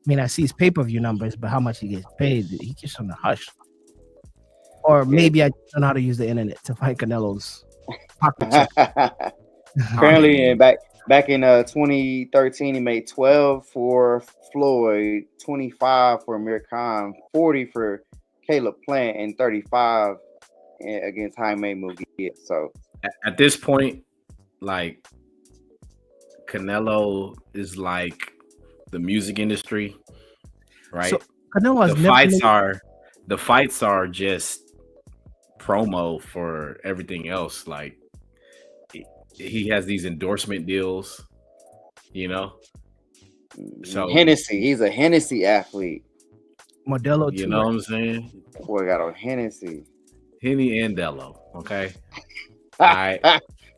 I mean, I see his pay-per-view numbers, but how much he gets paid, he keeps on the hush. Or maybe I don't know how to use the internet to find Canelo's pocket. Apparently, back in 2013, he made 12 for Floyd, 25 for Amir Khan, 40 for Caleb Plant, and 35 against Jaime Munguia. So at this point, like, Canelo is like the music industry, right? So the fights are just promo for everything else. Like, he has these endorsement deals, you know. So Hennessy, he's a Hennessy athlete. Modelo, you know what I'm saying? Boy, got on Hennessy, Henny and Dello. Okay, all right.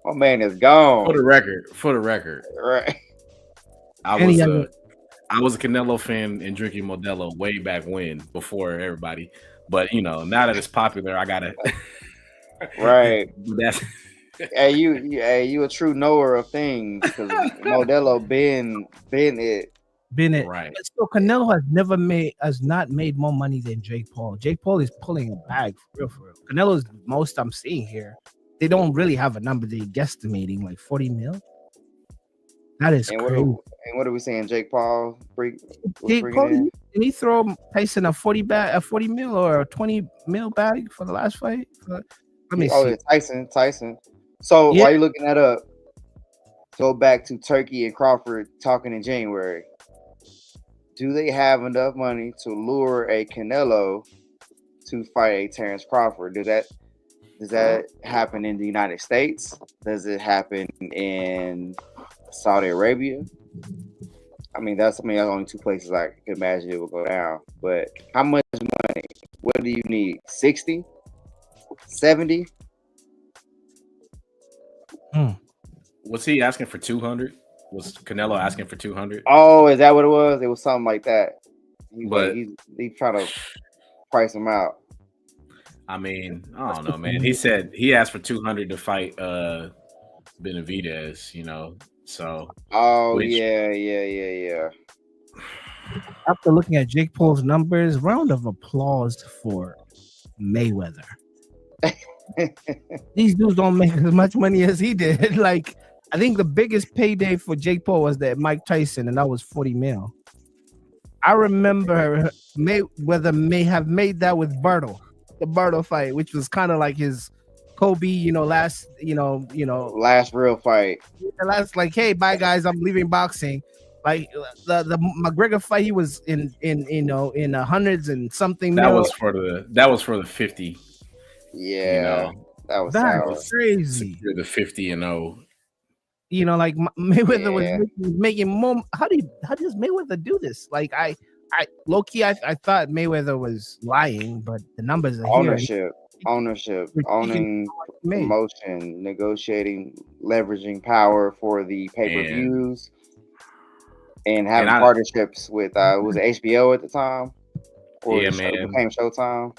My man is gone. For the record, right? I was a Canelo fan and drinking Modelo way back when, before everybody. But you know, now that it's popular, I gotta. Right. That's. you a true knower of things, because Modelo been it. Right. So Canelo has not made more money than Jake Paul. Jake Paul is pulling a bag for real. Canelo's most I'm seeing here. They don't really have a number. They're guesstimating like 40 mil. That is crazy. What are we saying? Jake Paul? Jake Paul, did he throw Tyson a 40 mil or a 20 mil bag for the last fight? Let me see. Yeah, Tyson. So while you're looking that up, go back to Turkey and Crawford talking in January. do they have enough money to lure a Canelo to fight a Terrence Crawford? Does that happen in the United States? Does it happen in Saudi Arabia? I mean, that's only two places I can imagine it will go down. But how much money? What do you need? 60? 70? Was he asking for 200? Was Canelo asking for 200? Oh, is that what it was? It was something like that. But He's trying to price him out. I mean, I don't know, man. He said he asked for 200 to fight Benavidez, you know. So Yeah. After looking at Jake Paul's numbers, round of applause for Mayweather. These dudes don't make as much money as he did. Like, I think the biggest payday for Jake Paul was that Mike Tyson, and that was 40 mil. I remember Mayweather may have made that with Berto, the Berto fight, which was kind of like his Kobe, last real fight. Last, like, hey, bye guys, I'm leaving boxing. Like the McGregor fight, he was in hundreds and something. That was for the 50. Yeah, that was crazy. The 50-0. Like Mayweather was making more. How does Mayweather do this? Like I low key, I thought Mayweather was lying, but the numbers are ownership, owning promotion, negotiating, leveraging power for the pay-per-views, and having partnerships with was it HBO at the time, or it became Showtime.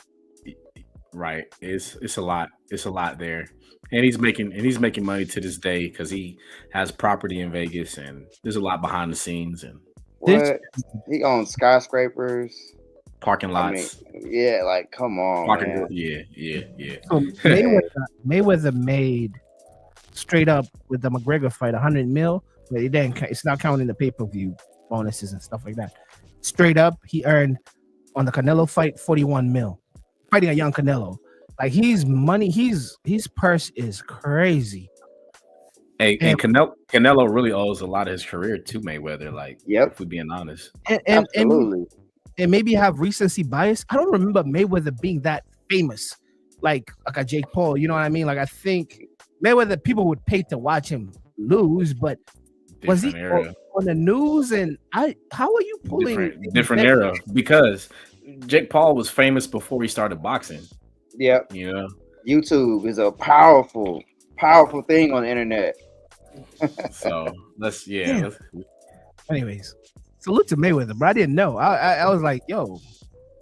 Right, it's a lot. It's a lot there. And he's making money to this day because he has property in Vegas, and there's a lot behind the scenes. And he owns skyscrapers, parking lots. Like come on, man. Yeah. So Mayweather made straight up with the McGregor fight 100 mil, but it's not counting the pay-per-view bonuses and stuff like that. Straight up, he earned on the Canelo fight 41 mil, fighting a young Canelo. Like his purse is crazy. Hey, and Canelo really owes a lot of his career to Mayweather. Like, if we're being honest, absolutely. And maybe have recency bias. I don't remember Mayweather being that famous, like a Jake Paul. You know what I mean? Like, I think Mayweather, people would pay to watch him lose, but was he on the news? And how are you pulling different era? Because Jake Paul was famous before he started boxing. Yep. YouTube is a powerful thing on the internet. So anyways, salute to Mayweather, but I didn't know. I was like, yo,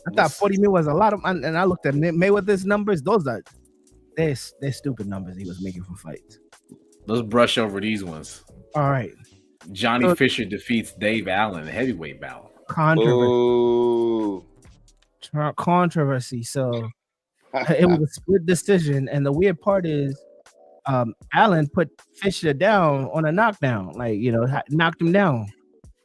I thought 40 mil was a lot of, and I looked at Mayweather's numbers. They're stupid numbers he was making for fights. Let's brush over these ones. All right. Johnny Fisher defeats Dave Allen, heavyweight bout. Controversy. So it was a split decision, and the weird part is, Allen put Fisher down on a knockdown, knocked him down,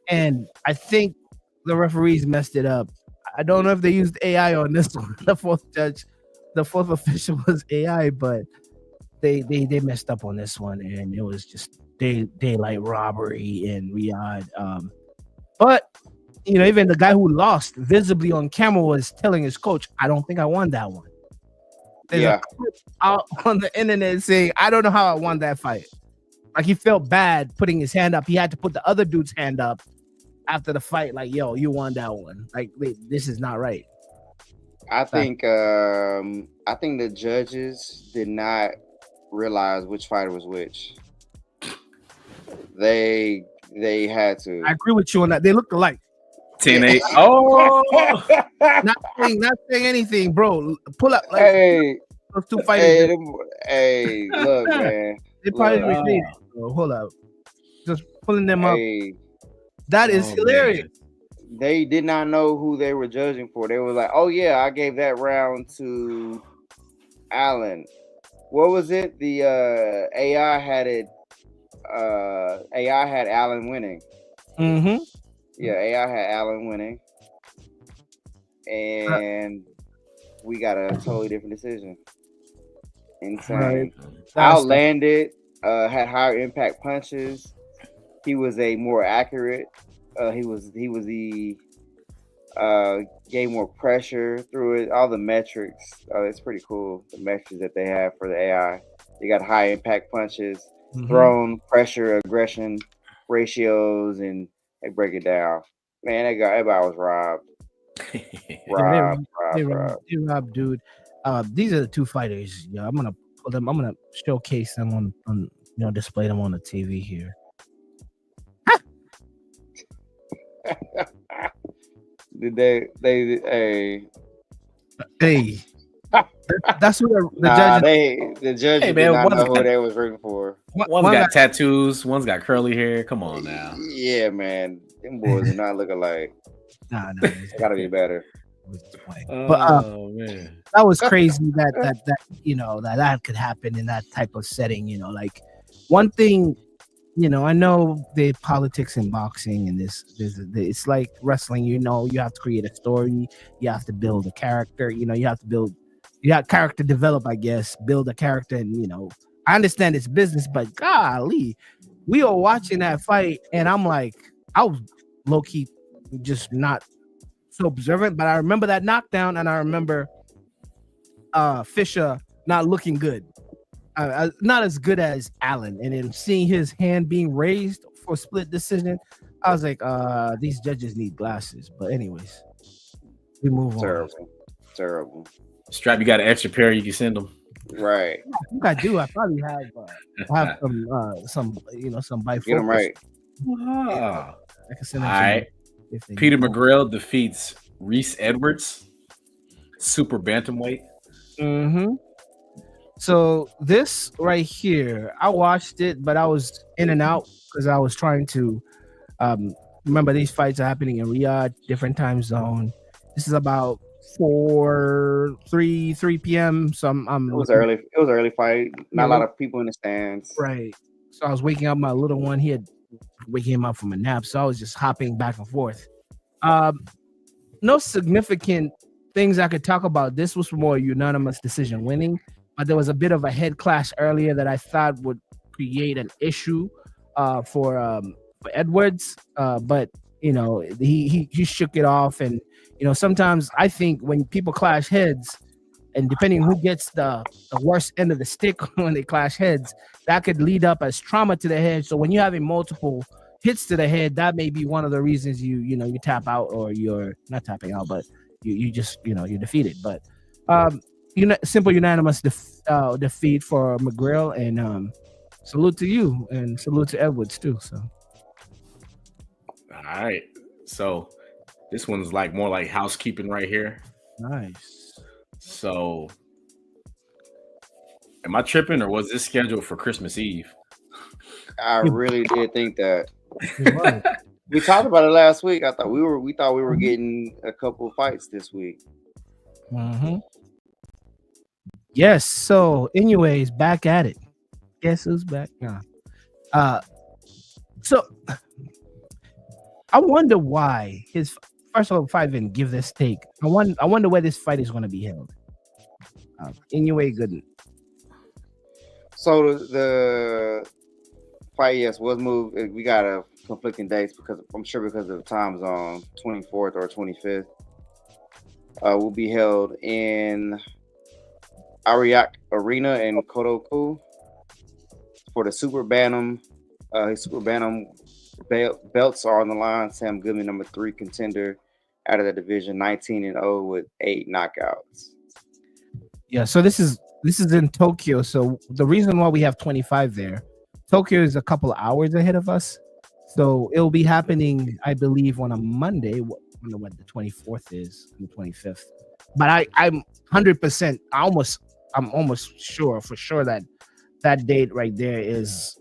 and I think the referees messed it up. I don't know if they used AI on this one. The fourth official was AI, but they messed up on this one, and it was just daylight robbery in Riyadh. But even the guy who lost visibly on camera was telling his coach, "I don't think I won that one." There's a clip out on the internet saying, "I don't know how I won that fight." Like, he felt bad putting his hand up. He had to put the other dude's hand up after the fight. Like, yo, you won that one. Like, this is not right. I think the judges did not realize which fighter was which. They had to. I agree with you on that. They looked alike. 10-8. Oh, not saying anything, bro. Pull up. Like, those two fighters. Hey, look, man. They probably related. Hold up. Just pulling them up. That is hilarious. Man. They did not know who they were judging for. They were like, "Oh yeah, I gave that round to Allen." What was it? The AI had it. AI had Allen winning. Mm-hmm. Yeah, AI had Allen winning, and we got a totally different decision. Insane. Right. Outlanded, had higher impact punches. He was a more accurate. He was the Gain more pressure through it. All the metrics, it's pretty cool. The metrics that they have for the AI. They got high impact punches, thrown, pressure, aggression ratios, and they break it down. Man, everybody was robbed. They robbed, dude. These are the two fighters. Yeah, I'm gonna pull them. I'm gonna showcase them on display them on the TV here. Did they hey that's what the judges. The judges did not know who they was rooting for. One's got tattoos, one's got curly hair. Come on now. Yeah, man. Them boys do not look alike. Nah, they gotta be better. But man, that was crazy that could happen in that type of setting. Like one thing, I know the politics in boxing and it's like wrestling. You have to create a story. You have to build a character. You have to character develop, I guess, build a character. And I understand it's business, but golly, we were watching that fight, and I'm like, I was low key just not so observant, but I remember that knockdown, and I remember Fisher not looking good, not as good as Allen, and then seeing his hand being raised for split decision, I was like, these judges need glasses. But anyways, we move on. Terrible. Strap, you got an extra pair you can send them? Right. I think I do. I probably have some bifocals. Get them right. Yeah, I can send them. All right. Peter McGrail defeats Reese Edwards, super bantamweight. So this right here, I watched it, but I was in and out because I was trying to remember these fights are happening in Riyadh, different time zone. This is about 3 p.m. So I'm it was early. It was an early fight. Not a lot of people in the stands. Right. So I was waking up my little one. He had waking him up from a nap. So I was just hopping back and forth. No significant things I could talk about. This was more unanimous decision winning, but there was a bit of a head clash earlier that I thought would create an issue for Edwards. But he shook it off, and sometimes I think when people clash heads, and depending who gets the worst end of the stick when they clash heads, that could lead up as trauma to the head. So when you're having multiple hits to the head, that may be one of the reasons you tap out, or you're not tapping out, but you just you're defeated. But simple unanimous defeat for McGrail, and salute to you, and salute to Edwards too. So all right, so this one's more like housekeeping right here. Nice. So am I tripping, or was this scheduled for Christmas Eve? I really did think that. We talked about it last week. I thought we were getting a couple of fights this week. Yes. So, anyways, back at it. Guess who's back now? So I wonder why his. First of all, if I even give this take, I wonder where this fight is going to be held. Inoue Gooden. So the fight, yes, was moved. We got a conflicting dates because of the time zone, 24th or 25th. Will be held in Ariake Arena in Kodoku for the Super Bantam. Super Bantam belts are on the line. Sam Goodman, number 3 contender out of the division, 19-0 with 8 knockouts. Yeah, so this is in Tokyo. So the reason why we have 25 there, Tokyo is a couple of hours ahead of us. So it'll be happening, I believe, on a Monday. I don't know what the 24th is, and the 25th. But I'm 100%. I'm almost sure that date right there is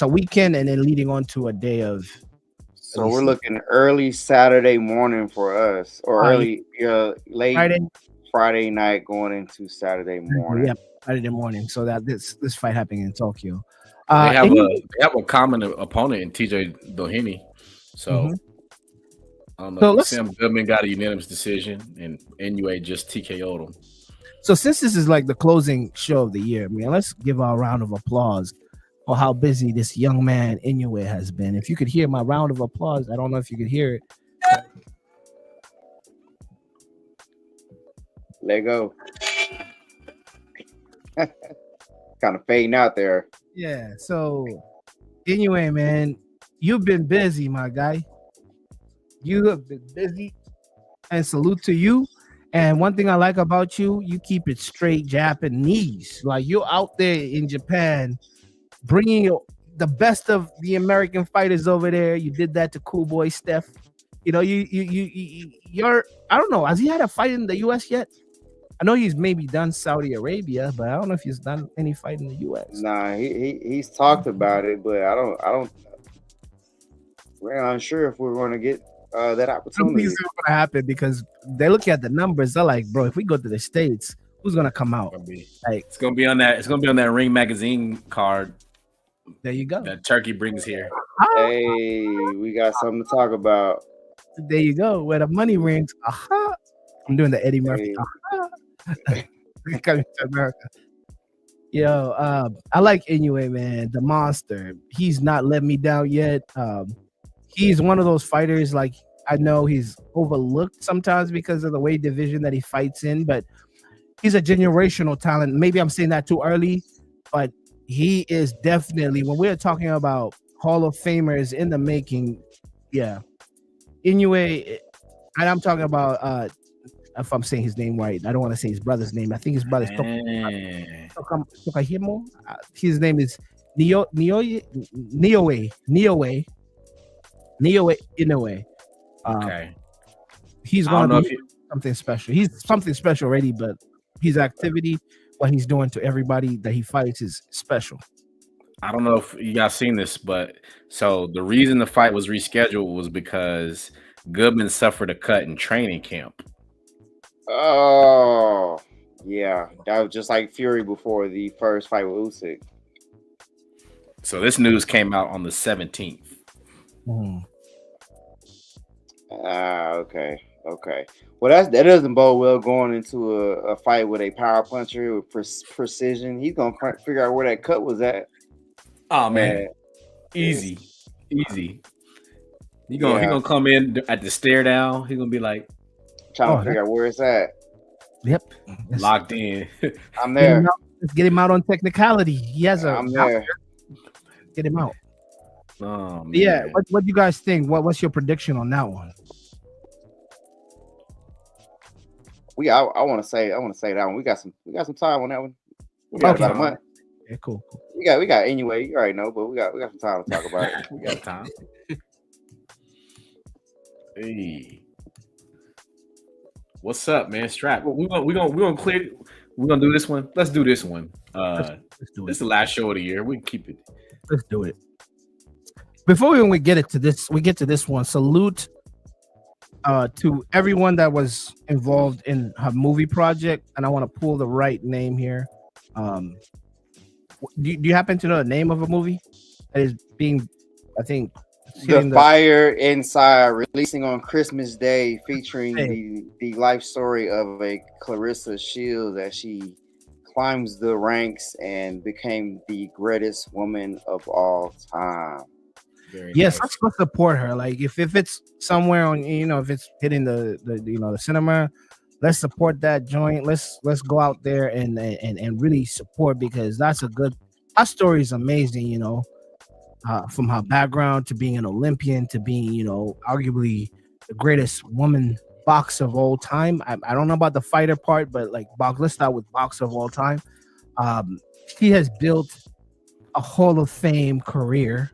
a weekend, and then leading on to a day of. So we're looking early Saturday morning for us, or late Friday night going into Saturday morning. Yeah, Saturday morning. So that this fight happening in Tokyo. They have a common opponent in TJ Doheny. So Sam Goodman got a unanimous decision, and Inoue just TKO'd him. So since this is like the closing show of the year, let's give our round of applause for how busy this young man Inoue has been. If you could hear my round of applause, I don't know if you could hear it. Let go. Kind of fading out there. Yeah. So anyway, man, you've been busy, my guy. You have been busy, and salute to you. And one thing I like about you, you keep it straight Japanese. Like you're out there in Japan, bringing the best of the American fighters over there. You did that to Cool Boy Steph. You know, you're. I don't know. Has he had a fight in the U.S. yet? I know he's maybe done Saudi Arabia, but I don't know if he's done any fight in the U.S. Nah, he's talked about it, but I don't. We're unsure if we're going to get that I don't think opportunity. it's going to happen because they look at the numbers. They're like, bro, if we go to the States, who's going to come out? Like, it's gonna be on that. It's gonna be on that Ring magazine card. There you go. That Turkey brings here. Hey, we got something to talk about. There you go. Where the money rings. Aha. I'm doing the Eddie Murphy. Aha. Coming to America. Yo, I like Inoue, man. The monster. He's not let me down yet. He's one of those fighters. Like I know he's overlooked sometimes because of the weight division that he fights in, but he's a generational talent. Maybe I'm saying that too early, but he is definitely, when we're talking about Hall of Famers in the making, yeah. Inoue, and I'm talking about if I'm saying his name right, I don't want to say his brother's name. I think his brother's Tokahimo. His name is Nioe Inoue. Okay. He's going to be something special. He's something special already, but his activity, what he's doing to everybody that he fights is special. I don't know if you guys seen this, but so the reason the fight was rescheduled was because Goodman suffered a cut in training camp. Oh, yeah. That was just like Fury before the first fight with Usyk. So this news came out on the 17th. Okay. Well, that doesn't bode well going into a fight with a power puncher with precision. He's gonna figure out where that cut was at. Oh man, easy. He gonna come in at the stare down. He's gonna be like trying to figure out where it's at. Yep, locked in. I'm there. Let's get him out on technicality. He has a. I'm there. Get him out. Oh, man. Yeah. What do you guys think? What's your prediction on that one? I want to say that one. We got some time on that one. We got about a month. Yeah, cool. We got anyway. You already know, but we got some time to talk about it. We got time. Hey, what's up, man? Strap. We're gonna clear. We're gonna do this one. Let's do this one. Let's do it. This is the last show of the year. We can keep it. Let's do it. Before we get to this one. Salute to everyone that was involved in her movie project, and I want to pull the right name here. Do you happen to know the name of a movie that is being, I think, The Fire Inside, releasing on Christmas Day, featuring the life story of a Clarissa Shields as she climbs the ranks and became the greatest woman of all time. Yes, nice. Let's support her. Like if it's somewhere on, if it's hitting the cinema, let's support that joint. Let's go out there and really support, because that's a good. Our story is amazing. From her background to being an Olympian to being, arguably the greatest woman boxer of all time. I don't know about the fighter part, but like let's start with boxer of all time. She has built a Hall of Fame career.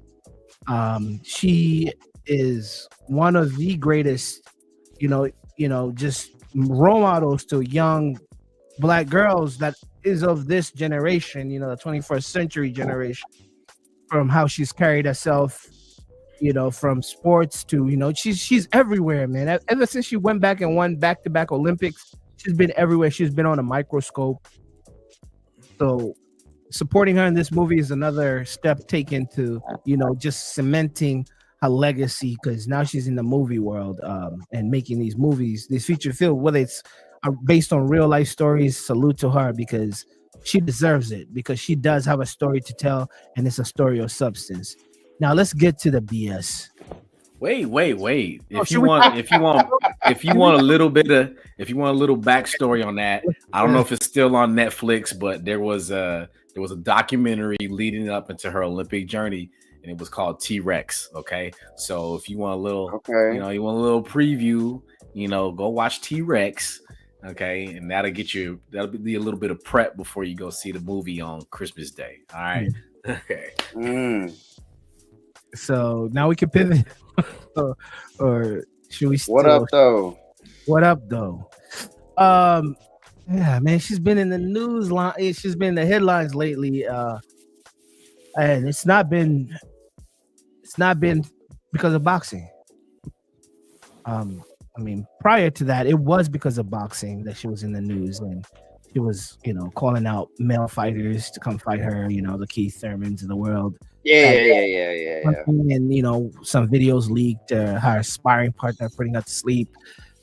She is one of the greatest, just role models to young Black girls that is of this generation, the 21st century generation, from how she's carried herself, from sports to, she's everywhere, man. Ever since she went back and won back-to-back Olympics, she's been everywhere. She's been on a microscope. So supporting her in this movie is another step taken to, just cementing her legacy, because now she's in the movie world and making these movies, these feature film, whether it's based on real life stories. Salute to her, because she deserves it, because she does have a story to tell, and it's a story of substance. Now let's get to the BS. Wait. Oh, If should you we want, talk- if you want a little backstory on that, I don't know if it's still on Netflix, but there was a documentary leading up into her Olympic journey, and it was called T-Rex. Okay, so if you want a little, Okay. you want a little preview, go watch T-Rex. Okay, and that'll be a little bit of prep before you go see the movie on Christmas Day. All right. Okay. So now we can pivot, or should we? What up, though? What up, though? Yeah, man, she's been in the news line. She's been in the headlines lately. And it's not been because of boxing. I mean, prior to that, it was because of boxing that she was in the news, and she was, calling out male fighters to come fight her. The Keith Thurmans of the world. Yeah. And some videos leaked, her sparring partner putting her to sleep,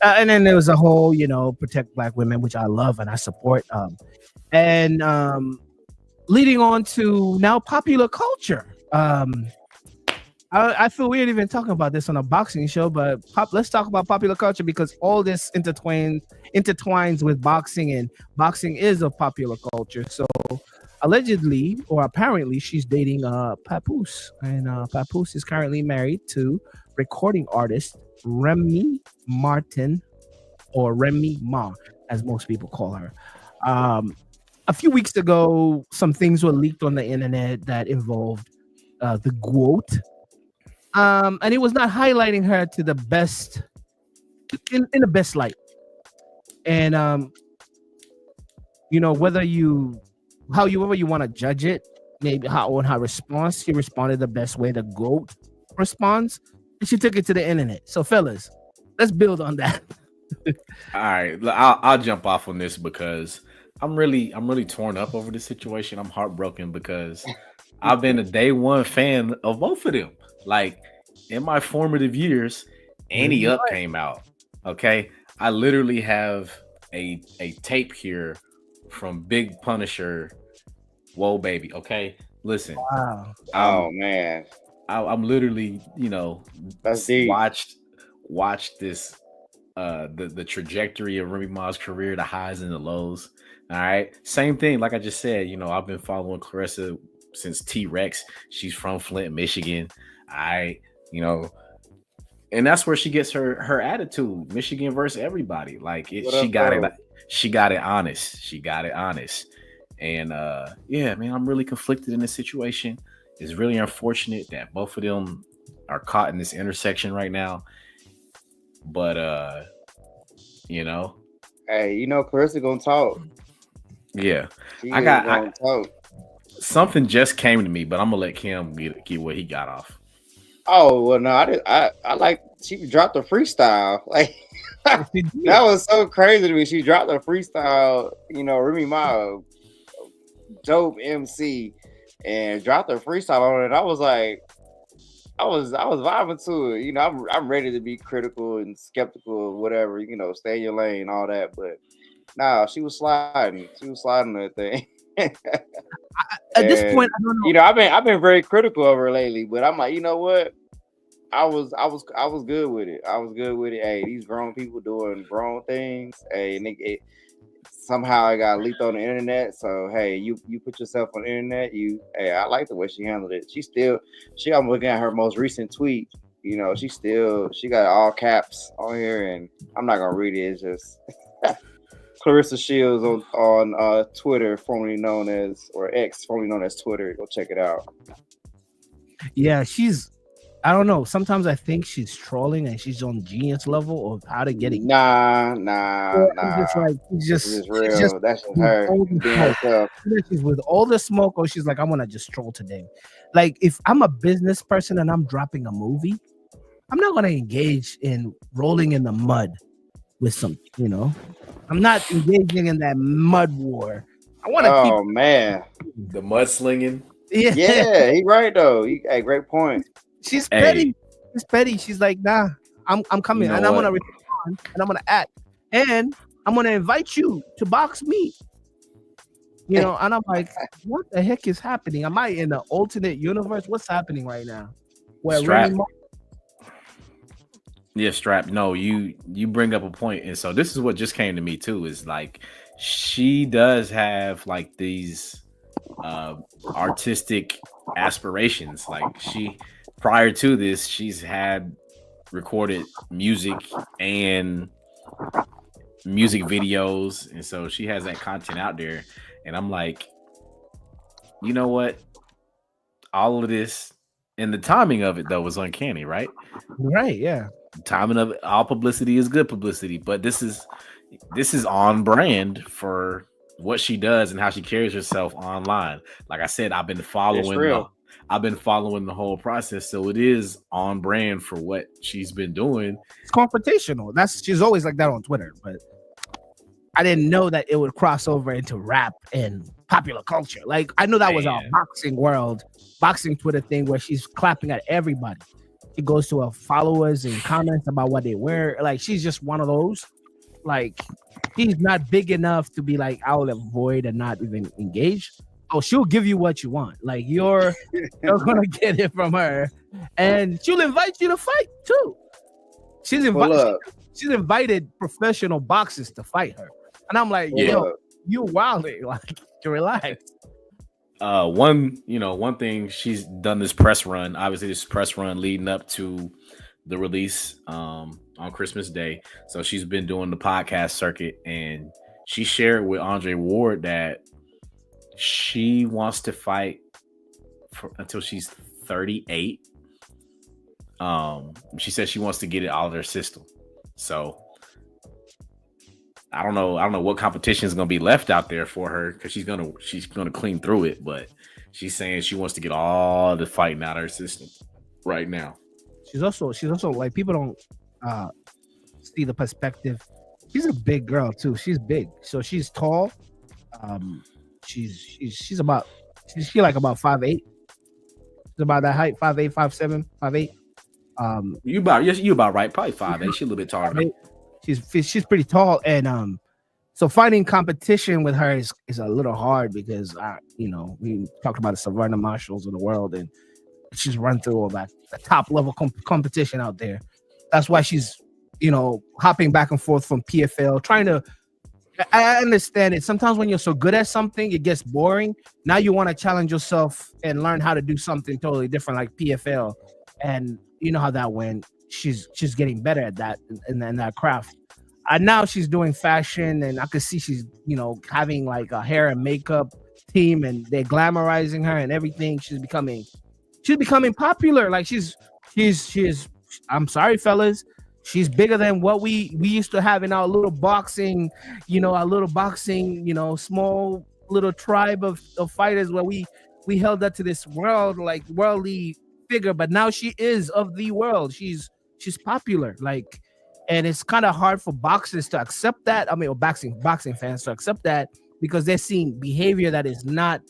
and then there was a whole, protect Black women, which I love and I support. And leading on to now popular culture. I feel weird even talking about this on a boxing show, but let's talk about popular culture because all this intertwines with boxing, and boxing is a popular culture. So allegedly or apparently she's dating Papoose, and Papoose is currently married to recording artist Remy Martin, or Remy Ma, as most people call her. A few weeks ago, some things were leaked on the internet that involved the GOAT. And it was not highlighting her to the best, in the best light. And however you want to judge it, maybe on her response, she responded the best way the GOAT responds, and she took it to the internet. So, fellas, let's build on that. All right, I'll jump off on this because I'm really torn up over this situation. I'm heartbroken because I've been a day one fan of both of them. Like in my formative years, Annie Up came out. Okay, I literally have a tape here from Big Punisher. Whoa, baby. Okay, listen. Wow. Oh man, I'm literally, that's deep. Watch this. The trajectory of Remy Ma's career, the highs and the lows. All right, same thing. Like I just said, I've been following Clarissa since T-Rex. She's from Flint, Michigan. And that's where she gets her attitude. Michigan versus everybody. Like she got it honest. And yeah, man, I'm really conflicted in this situation. It's really unfortunate that both of them are caught in this intersection right now. But hey, Clarissa gonna talk. Yeah, I got talk. Something just came to me, but I'm gonna let Kim get what he got off. Oh well, no, I like she dropped a freestyle. Like that was so crazy to me. She dropped a freestyle. Remy Ma, dope MC, and dropped a freestyle on it. I was like, I was vibing to it. I'm ready to be critical and skeptical of whatever. Stay in your lane, all that. But nah, she was sliding. That thing. At this point, I don't know. I've been very critical of her lately, but I'm like, you know what? I was good with it. Hey, these grown people doing grown things. Hey, and somehow it got leaked on the internet. So hey, you put yourself on the internet. Hey, I like the way she handled it. I'm looking at her most recent tweet. She got all caps on here, and I'm not gonna read it. It's just Clarissa Shields on Twitter, formerly known as, or X, formerly known as Twitter. Go check it out. Yeah, I don't know. Sometimes I think she's trolling and she's on genius level of how to get it. Nah. It's just real. That's just her. She's with all the smoke, or she's like, I want to just troll today. Like, if I'm a business person and I'm dropping a movie, I'm not going to engage in rolling in the mud with some, I'm not engaging in that mud war. I want to keep. Oh, man. The mudslinging. Yeah, he's right, though. Hey, great point. She's petty. She's petty. She's like, nah, I'm coming, and I'm gonna respond, and I'm gonna act, and I'm gonna invite you to box me. And I'm like, what the heck is happening? Am I in an alternate universe? What's happening right now? Where Strap. Yeah, Strap. No, you bring up a point, and so this is what just came to me too. Is like she does have like these uh artistic aspirations. Like she prior to this, she's had recorded music and music videos, and so she has that content out there. And I'm like, you know what? All of this and the timing of it though was uncanny, right? Right? Yeah. Timing of it, all publicity is good publicity, but this is on brand for what she does and how she carries herself online. Like I said, It's real. I've been following the whole process, so it is on brand for what she's been doing. It's confrontational. She's always like that on Twitter, but I didn't know that it would cross over into rap and popular culture. Like I know that was a Man. boxing world, boxing Twitter thing where she's clapping at everybody. She goes to her followers and comments about what they wear. Like she's just one of those. Like she's not big enough to be like I'll avoid and not even engage. Oh, she'll give you what you want. Like you're gonna get it from her, and she'll invite you to fight too. She's Well, invited. look, She's invited professional boxers to fight her, and I'm like, well, Yeah. yo, look. you wilding, like to relax. One thing, she's done this press run, obviously this press run leading up to the release on Christmas Day. So she's been doing the podcast circuit, and she shared with Andre Ward that she wants to fight until she's 38. She said she wants to get it out of her system. So I don't know what competition is going to be left out there for her, because she's gonna clean through it. But she's saying she wants to get all the fighting out of her system right now. She's also like people don't see the perspective. She's a big girl too. She's big, so she's tall. She's about like about 5'8". She's about that height, 5'8", 5'7", 5'8". You about right, probably 5'8". She's a little bit taller. Than me. She's pretty tall, and so finding competition with her is a little hard because we talked about the Savannah Marshalls of the world, and she's run through all that the top level competition out there. That's why she's hopping back and forth from PFL, trying to. I understand it. Sometimes when you're so good at something, it gets boring. Now you want to challenge yourself and learn how to do something totally different, like PFL, and you know how that went. She's getting better at that in that craft. And now she's doing fashion, and I could see she's having like a hair and makeup team, and they're glamorizing her and everything. She's becoming popular. Like she's I'm sorry, fellas. She's bigger than what we used to have in our little boxing, small little tribe of fighters where we held up to this worldly figure, but now she is of the world. She's popular, like, and it's kind of hard for boxers to accept that. I mean, or boxing fans to accept that because they're seeing behavior that is not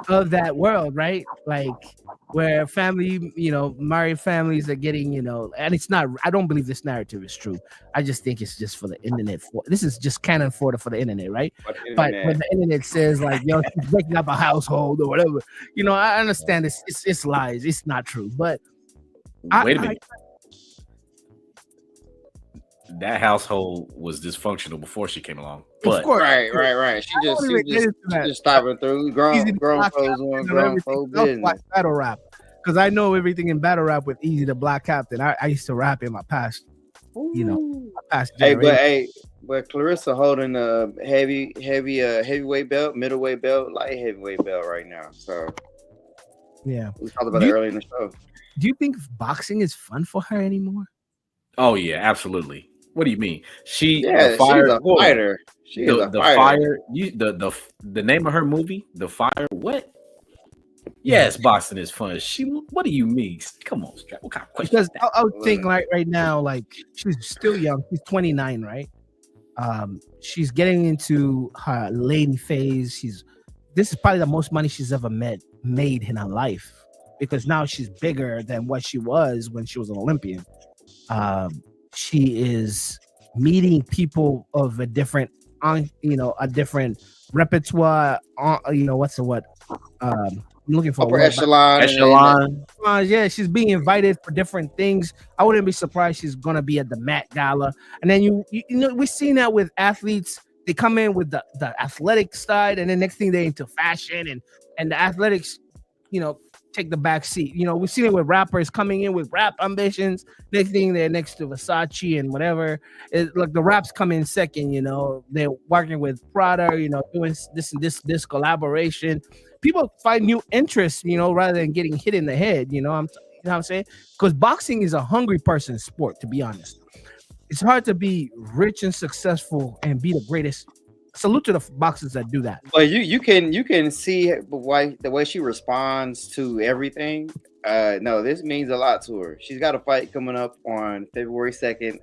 of that world, right? Like where family, married families are getting, and it's not. I don't believe this narrative is true. I just think it's just for the internet. This is just canon for the internet, right? But when the internet says like, she's breaking up a household or whatever, I understand it's lies. It's not true, but Wait a minute. That household was dysfunctional before she came along. But of course, Right. She just stopping through grown folks doing grown folks business. Battle rap, because I know everything in battle rap with Easy the Black Captain. I used to rap in my past, my past generation. But Clarissa holding a heavyweight belt, middleweight belt, light heavyweight belt right now. So yeah, we talked about it earlier in the show. Do you think boxing is fun for her anymore? Oh yeah, absolutely. What do you mean? She's a fighter. She is a fighter. The name of her movie, The Fire. What? Yes, boxing is fun. What do you mean? Come on, Strap. What kind of question? Because I would think right now, like she's still young. She's 29, right? She's getting into her lady phase. This is probably the most money she's ever made in her life, because now she's bigger than what she was when she was an Olympian. She is meeting people of a different repertoire. I'm looking for a upper word. echelon. Echelon. Yeah, she's being invited for different things. I wouldn't be surprised she's gonna be at the Met Gala. And then you know, we've seen that with athletes. They come in with the athletic side, and then next thing they're into fashion, and the athletics, you know, take the back seat. You know, we've seen it with rappers coming in with rap ambitions. Next thing they're next to Versace and whatever. Like the raps come in second. You know, they're working with Prada. You know, doing this and this collaboration. People find new interests, you know, rather than getting hit in the head. You know what I'm saying? Because boxing is a hungry person's sport, to be honest. It's hard to be rich and successful and be the greatest. Salute to the boxers that do that. But you can see why the way she responds to everything. No, this means a lot to her. She's got a fight coming up on February 2nd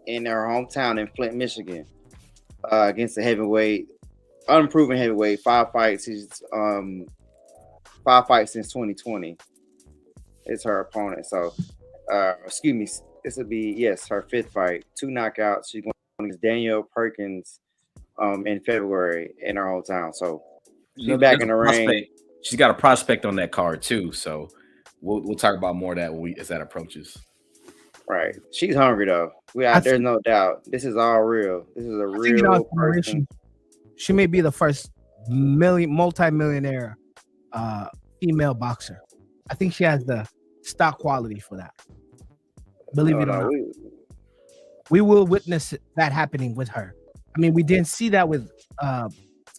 in her hometown in Flint, Michigan, against the heavyweight, unproven heavyweight. 5 fights. She's 5 fights since 2020. It's her opponent. So, excuse me. This will be her 5th fight. 2 knockouts. She's going against Danielle Perkins in February in her hometown. So she's back in the ring. She's got a prospect on that card too. So we'll talk about more of that as that approaches. Right. She's hungry though. There's no doubt. This is all real. This is a real person. She may be the first multi-millionaire female boxer. I think she has the stock quality for that. Believe it or not. We will witness that happening with her. I mean, we didn't see that with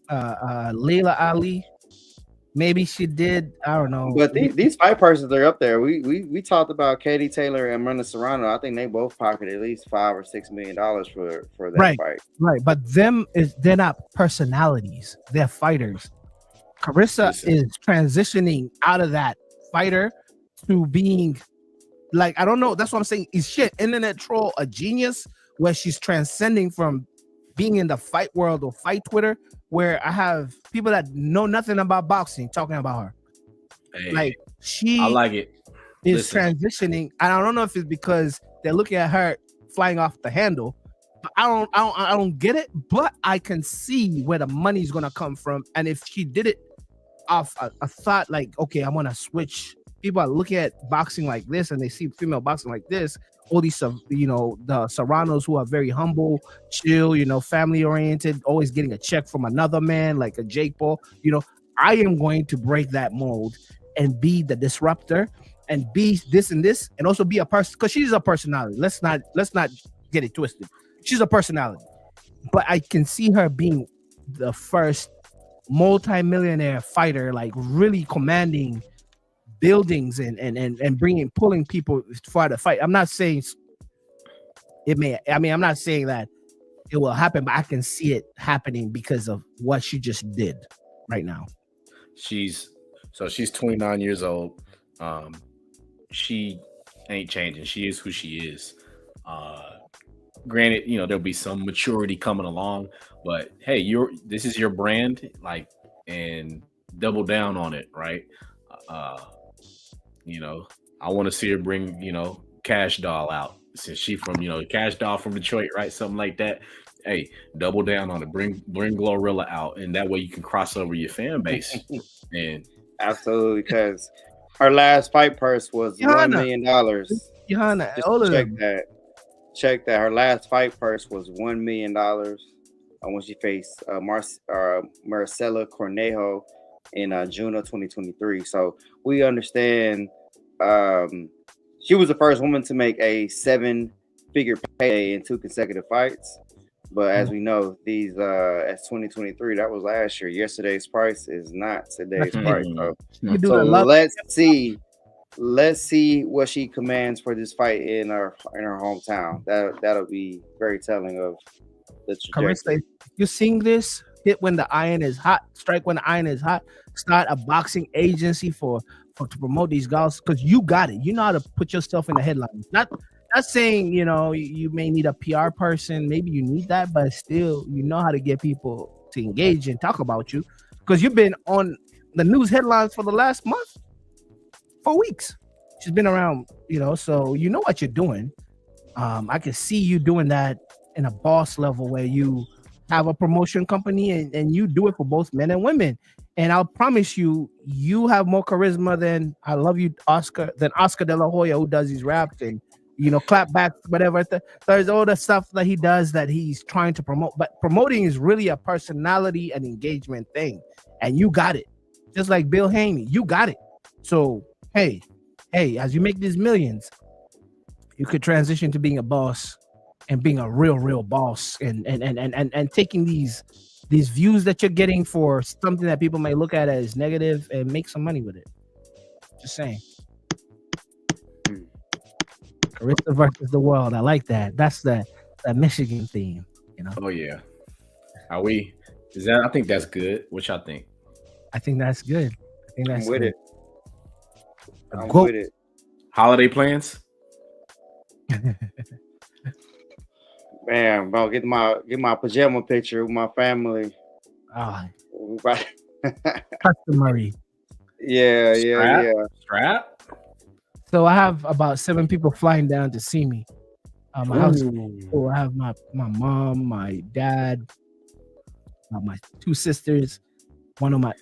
Layla Ali. Maybe she did. I don't know. But these fight persons are up there. We talked about Katie Taylor and Miranda Serrano. I think they both pocketed at least $5 or $6 million for that fight. Right. But they're not personalities. They're fighters. Carissa is transitioning out of that fighter to being like, I don't know. That's what I'm saying. Is she an internet troll, a genius, where she's transcending from being in the fight world or fight Twitter, where I have people that know nothing about boxing talking about her. Hey, like I like it. Is transitioning. And I don't know if it's because they're looking at her flying off the handle. But I don't get it. But I can see where the money's gonna come from. And if she did it off a thought like, okay, I'm gonna switch. People are looking at boxing like this, and they see female boxing like this. All these, you know, the Serranos who are very humble, chill, you know, family oriented, always getting a check from another man like a Jake Paul. You know, I am going to break that mold and be the disruptor and be this and this, and also be a person, because she's a personality. Let's not get it twisted. She's a personality, but I can see her being the first multi-millionaire fighter, like really commanding buildings and pulling people for the fight. I'm not saying I'm not saying that it will happen, but I can see it happening because of what she just did right now. She's 29 years old. She ain't changing. She is who she is. Granted, you know, there'll be some maturity coming along, but hey, this is your brand, like, and double down on it, right? You know, I want to see her bring, you know, Cash Doll out, since she from, you know, Cash Doll from Detroit, right? Something like that. Hey, double down on it. Bring Glorilla out, and that way you can cross over your fan base. And absolutely, because her last fight purse was $1 million. Johanna, check that. Her last fight purse was $1 million when she faced Marcela Cornejo in June of 2023. So we understand she was the first woman to make a 7-figure payday in 2 consecutive fights. But as we know, these as 2023, that was last year. Yesterday's price is not today's price. So let's see what she commands for this fight in her hometown. That'll be very telling of the trajectory. Carissa, you sing this? Hit when the iron is hot, strike when the iron is hot. Start a boxing agency to promote these guys, because you got it. You know how to put yourself in the headlines. Not saying, you know, you may need a PR person. Maybe you need that, but still, you know how to get people to engage and talk about you, because you've been on the news headlines for the last month, 4 weeks. She's been around, you know, so you know what you're doing. I can see you doing that in a boss level where you have a promotion company and you do it for both men and women. And I'll promise you, you have more charisma than I love you, Oscar, than Oscar De La Hoya, who does these raps and clap back, whatever. There's all the stuff that he does that he's trying to promote. But promoting is really a personality and engagement thing, and you got it. Just like Bill Haney, you got it. So hey, as you make these millions, you could transition to being a boss and being a real boss, and taking these views that you're getting for something that people might look at as negative and make some money with it. Just saying. Carissa versus the world. I like that. That's that Michigan theme, Oh yeah. Are we? Is that? I think that's good. What y'all think? I think that's good. I think that's I'm with good. it. I'm with it. Holiday plans? Man, bro, get my pajama picture with my family. Customary. Yeah. Strap? So I have about 7 people flying down to see me. My house. So I have my mom, my dad, my 2 sisters. One of my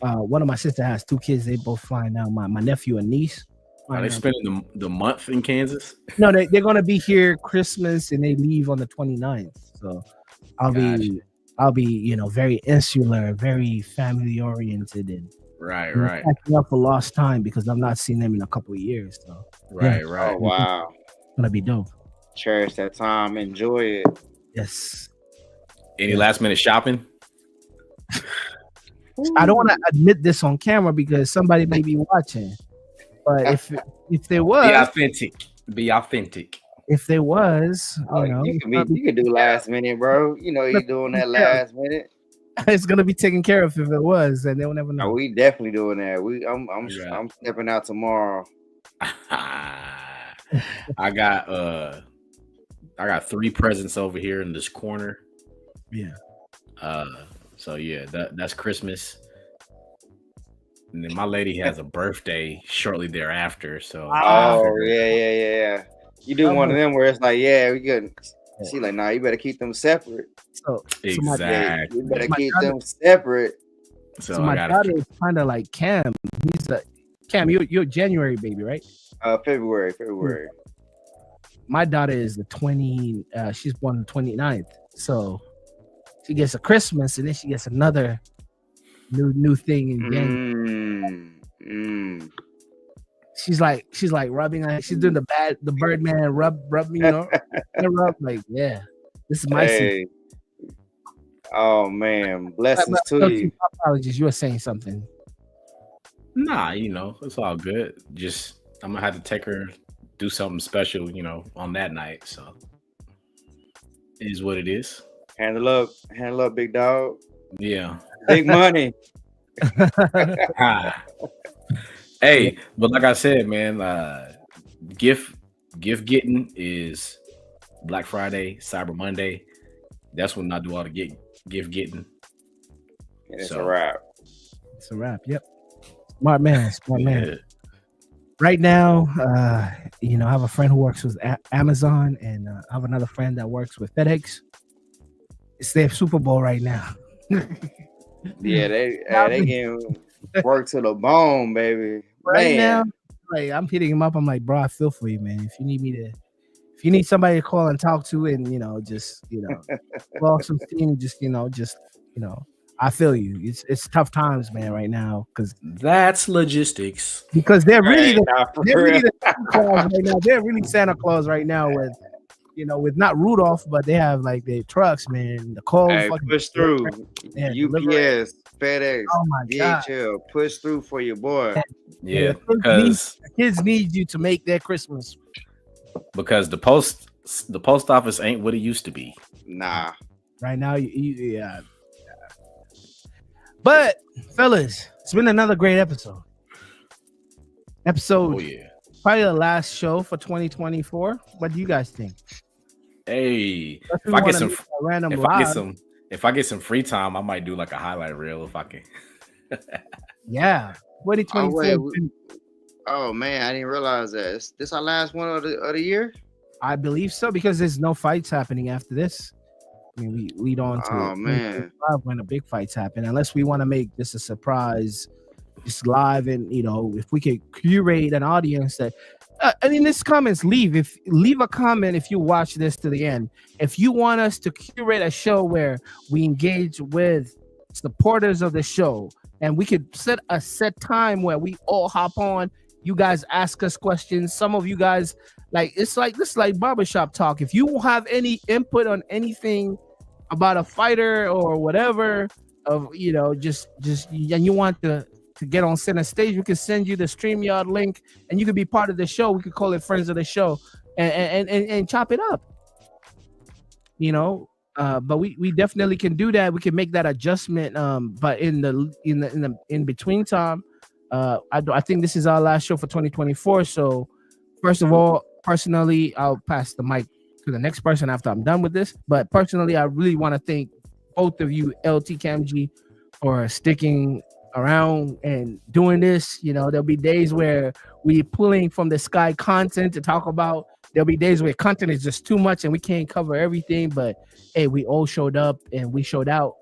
sister has 2 kids. They both flying down. My nephew and niece. Are they spending the month in Kansas? No, they're gonna be here Christmas and they leave on the 29th. So I'll be very insular, very family oriented, and right. catching up for lost time because I've not seen them in a couple of years. So right. Oh wow, it's gonna be dope. Cherish that time, enjoy it. Yes. Any last minute shopping? I don't want to admit this on camera because somebody may be watching. But if there was, be authentic. If there was, you can do last minute, bro. You're doing that last minute. It's gonna be taken care of if it was, and they'll never know. We definitely doing that. I'm stepping out tomorrow. I got 3 presents over here in this corner. Yeah. So yeah, that's Christmas. And then my lady has a birthday shortly thereafter. So yeah. You do one of them where it's like, yeah, we good. She like, nah, you better keep them separate. So exactly. You better keep them separate. So my daughter is kind of like Kam. Kam, you're January baby, right? February. My daughter is the 20. She's born the 29th. So she gets a Christmas and then she gets another new thing in January. She's like rubbing on. She's doing the Birdman rub me, rub like, yeah, this is my season. Oh man, blessings to you. Apologies, you were saying something. Nah, it's all good. Just I'm gonna have to take her do something special, on that night. So it is what it is. Handle up, big dog. Yeah, big money. Hey, but like I said, man, gift getting is Black Friday, Cyber Monday. That's when I do all the gift getting. It's a wrap. It's a wrap. Yep. Smart man. Yeah. Right now, I have a friend who works with Amazon, and I have another friend that works with FedEx. It's their Super Bowl right now. Yeah, they getting work to the bone, baby. Right now, like I'm hitting him up. I'm like, bro, I feel for you, man. If you need somebody to call and talk to, and just call some steam, I feel you. It's tough times, man, right now, because that's logistics. Because they're really the Santa Claus right now. They're really Santa Claus right now with not Rudolph, but they have like their trucks, man. The calls push through. UPS, FedEx, DHL, push through for your boy. Yeah, because the kids need you to make their Christmas. Because the post office ain't what it used to be. Nah. Right now, yeah. But fellas, it's been another great episode. Probably the last show for 2024. What do you guys think? Hey, if I get some free time, I might do like a highlight reel if I can. Yeah, 2024. Oh man, I didn't realize that. Is this our last one of the year? I believe so, because there's no fights happening after this. I mean, we lead on to Oh man, when the big fights happen. Unless we want to make this a surprise, just live, and if we could curate an audience that. In this comments, leave a comment if you watch this to the end. If you want us to curate a show where we engage with supporters of the show, and we could set a set time where we all hop on. You guys ask us questions. Some of you guys this is like barbershop talk. If you have any input on anything about a fighter or whatever, just and you want to get on center stage, we can send you the StreamYard link, and you could be part of the show. We could call it Friends of the Show, and chop it up. But we definitely can do that. We can make that adjustment. But in the in between time, I think this is our last show for 2024. So first of all, personally, I'll pass the mic to the next person after I'm done with this. But personally, I really want to thank both of you, LT, Kam Gee, for sticking around and doing this. There'll be days where we pulling from the sky content to talk about. There'll be days where content is just too much and we can't cover everything, but hey, we all showed up and we showed out.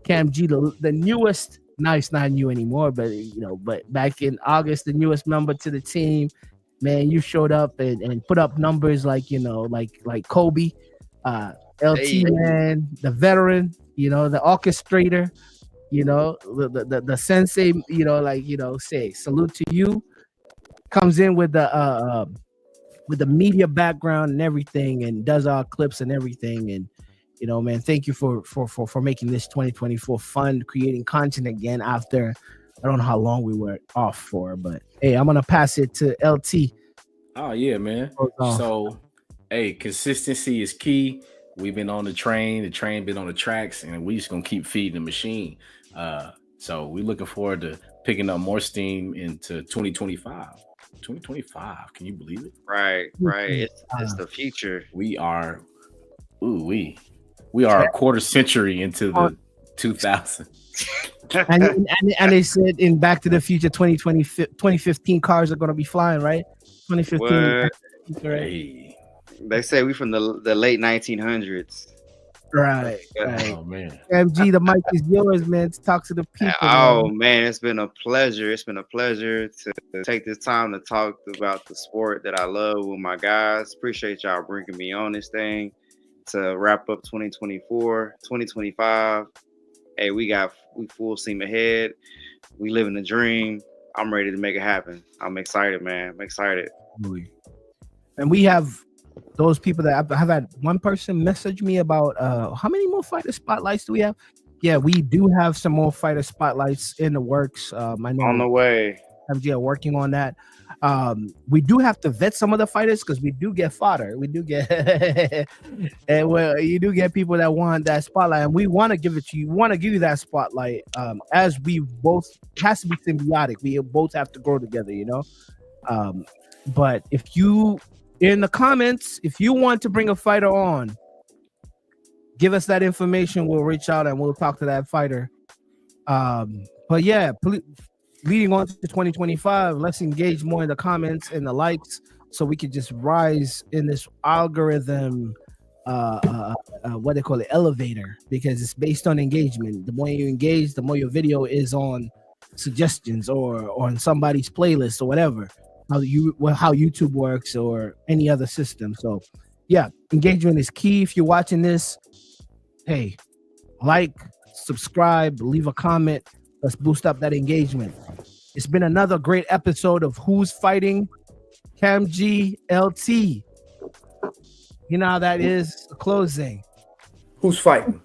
Kam Gee, the newest, now it's not new anymore, but but back in August, the newest member to the team, man, you showed up and put up numbers like Kobe, LT, man, the veteran, the orchestrator, the sensei, say salute to you. Comes in with the media background and everything, and does our clips and everything. And man, thank you for making this 2024 fun, creating content again after I don't know how long we were off for, but hey, I'm gonna pass it to LT. Oh yeah, man. So hey, consistency is key. We've been on the train been on the tracks, and we just gonna keep feeding the machine. So we're looking forward to picking up more steam into 2025. 2025, can you believe it? Right. It's the future. We are a quarter century into the 2000s. and they said in Back to the Future 2015 cars are going to be flying, right? 2015. Hey. They say we from the late 1900s. Right. Oh man. Kam Gee, the mic is yours, man, to talk to the people. Oh man, it's been a pleasure. It's been a pleasure to take this time to talk about the sport that I love with my guys. Appreciate y'all bringing me on this thing to wrap up 2024, 2025. Hey, we full steam ahead. We live in the dream. I'm ready to make it happen. I'm excited, man. I'm excited. And we have those people that I've had one person message me about how many more fighter spotlights do we have? Yeah, we do have some more fighter spotlights in the works. I know on the way. Kam Gee are working on that. We do have to vet some of the fighters because we do get fodder. We do get and well, you do get people that want that spotlight, and we want to give it to you. We want to give you that spotlight. As we both, it has to be symbiotic. We both have to grow together, But if you in the comments, if you want to bring a fighter on, give us that information. We'll reach out and we'll talk to that fighter. But yeah, leading on to 2025, let's engage more in the comments and the likes so we could just rise in this algorithm, what they call it, elevator, because it's based on engagement. The more you engage, the more your video is on suggestions or on somebody's playlist or whatever. How YouTube works or any other system. So yeah, engagement is key. If you're watching this, hey, like, subscribe, leave a comment. Let's boost up that engagement. It's been another great episode of Who's Fighting? Kam Gee, LT. You know how that is. The closing. Who's fighting?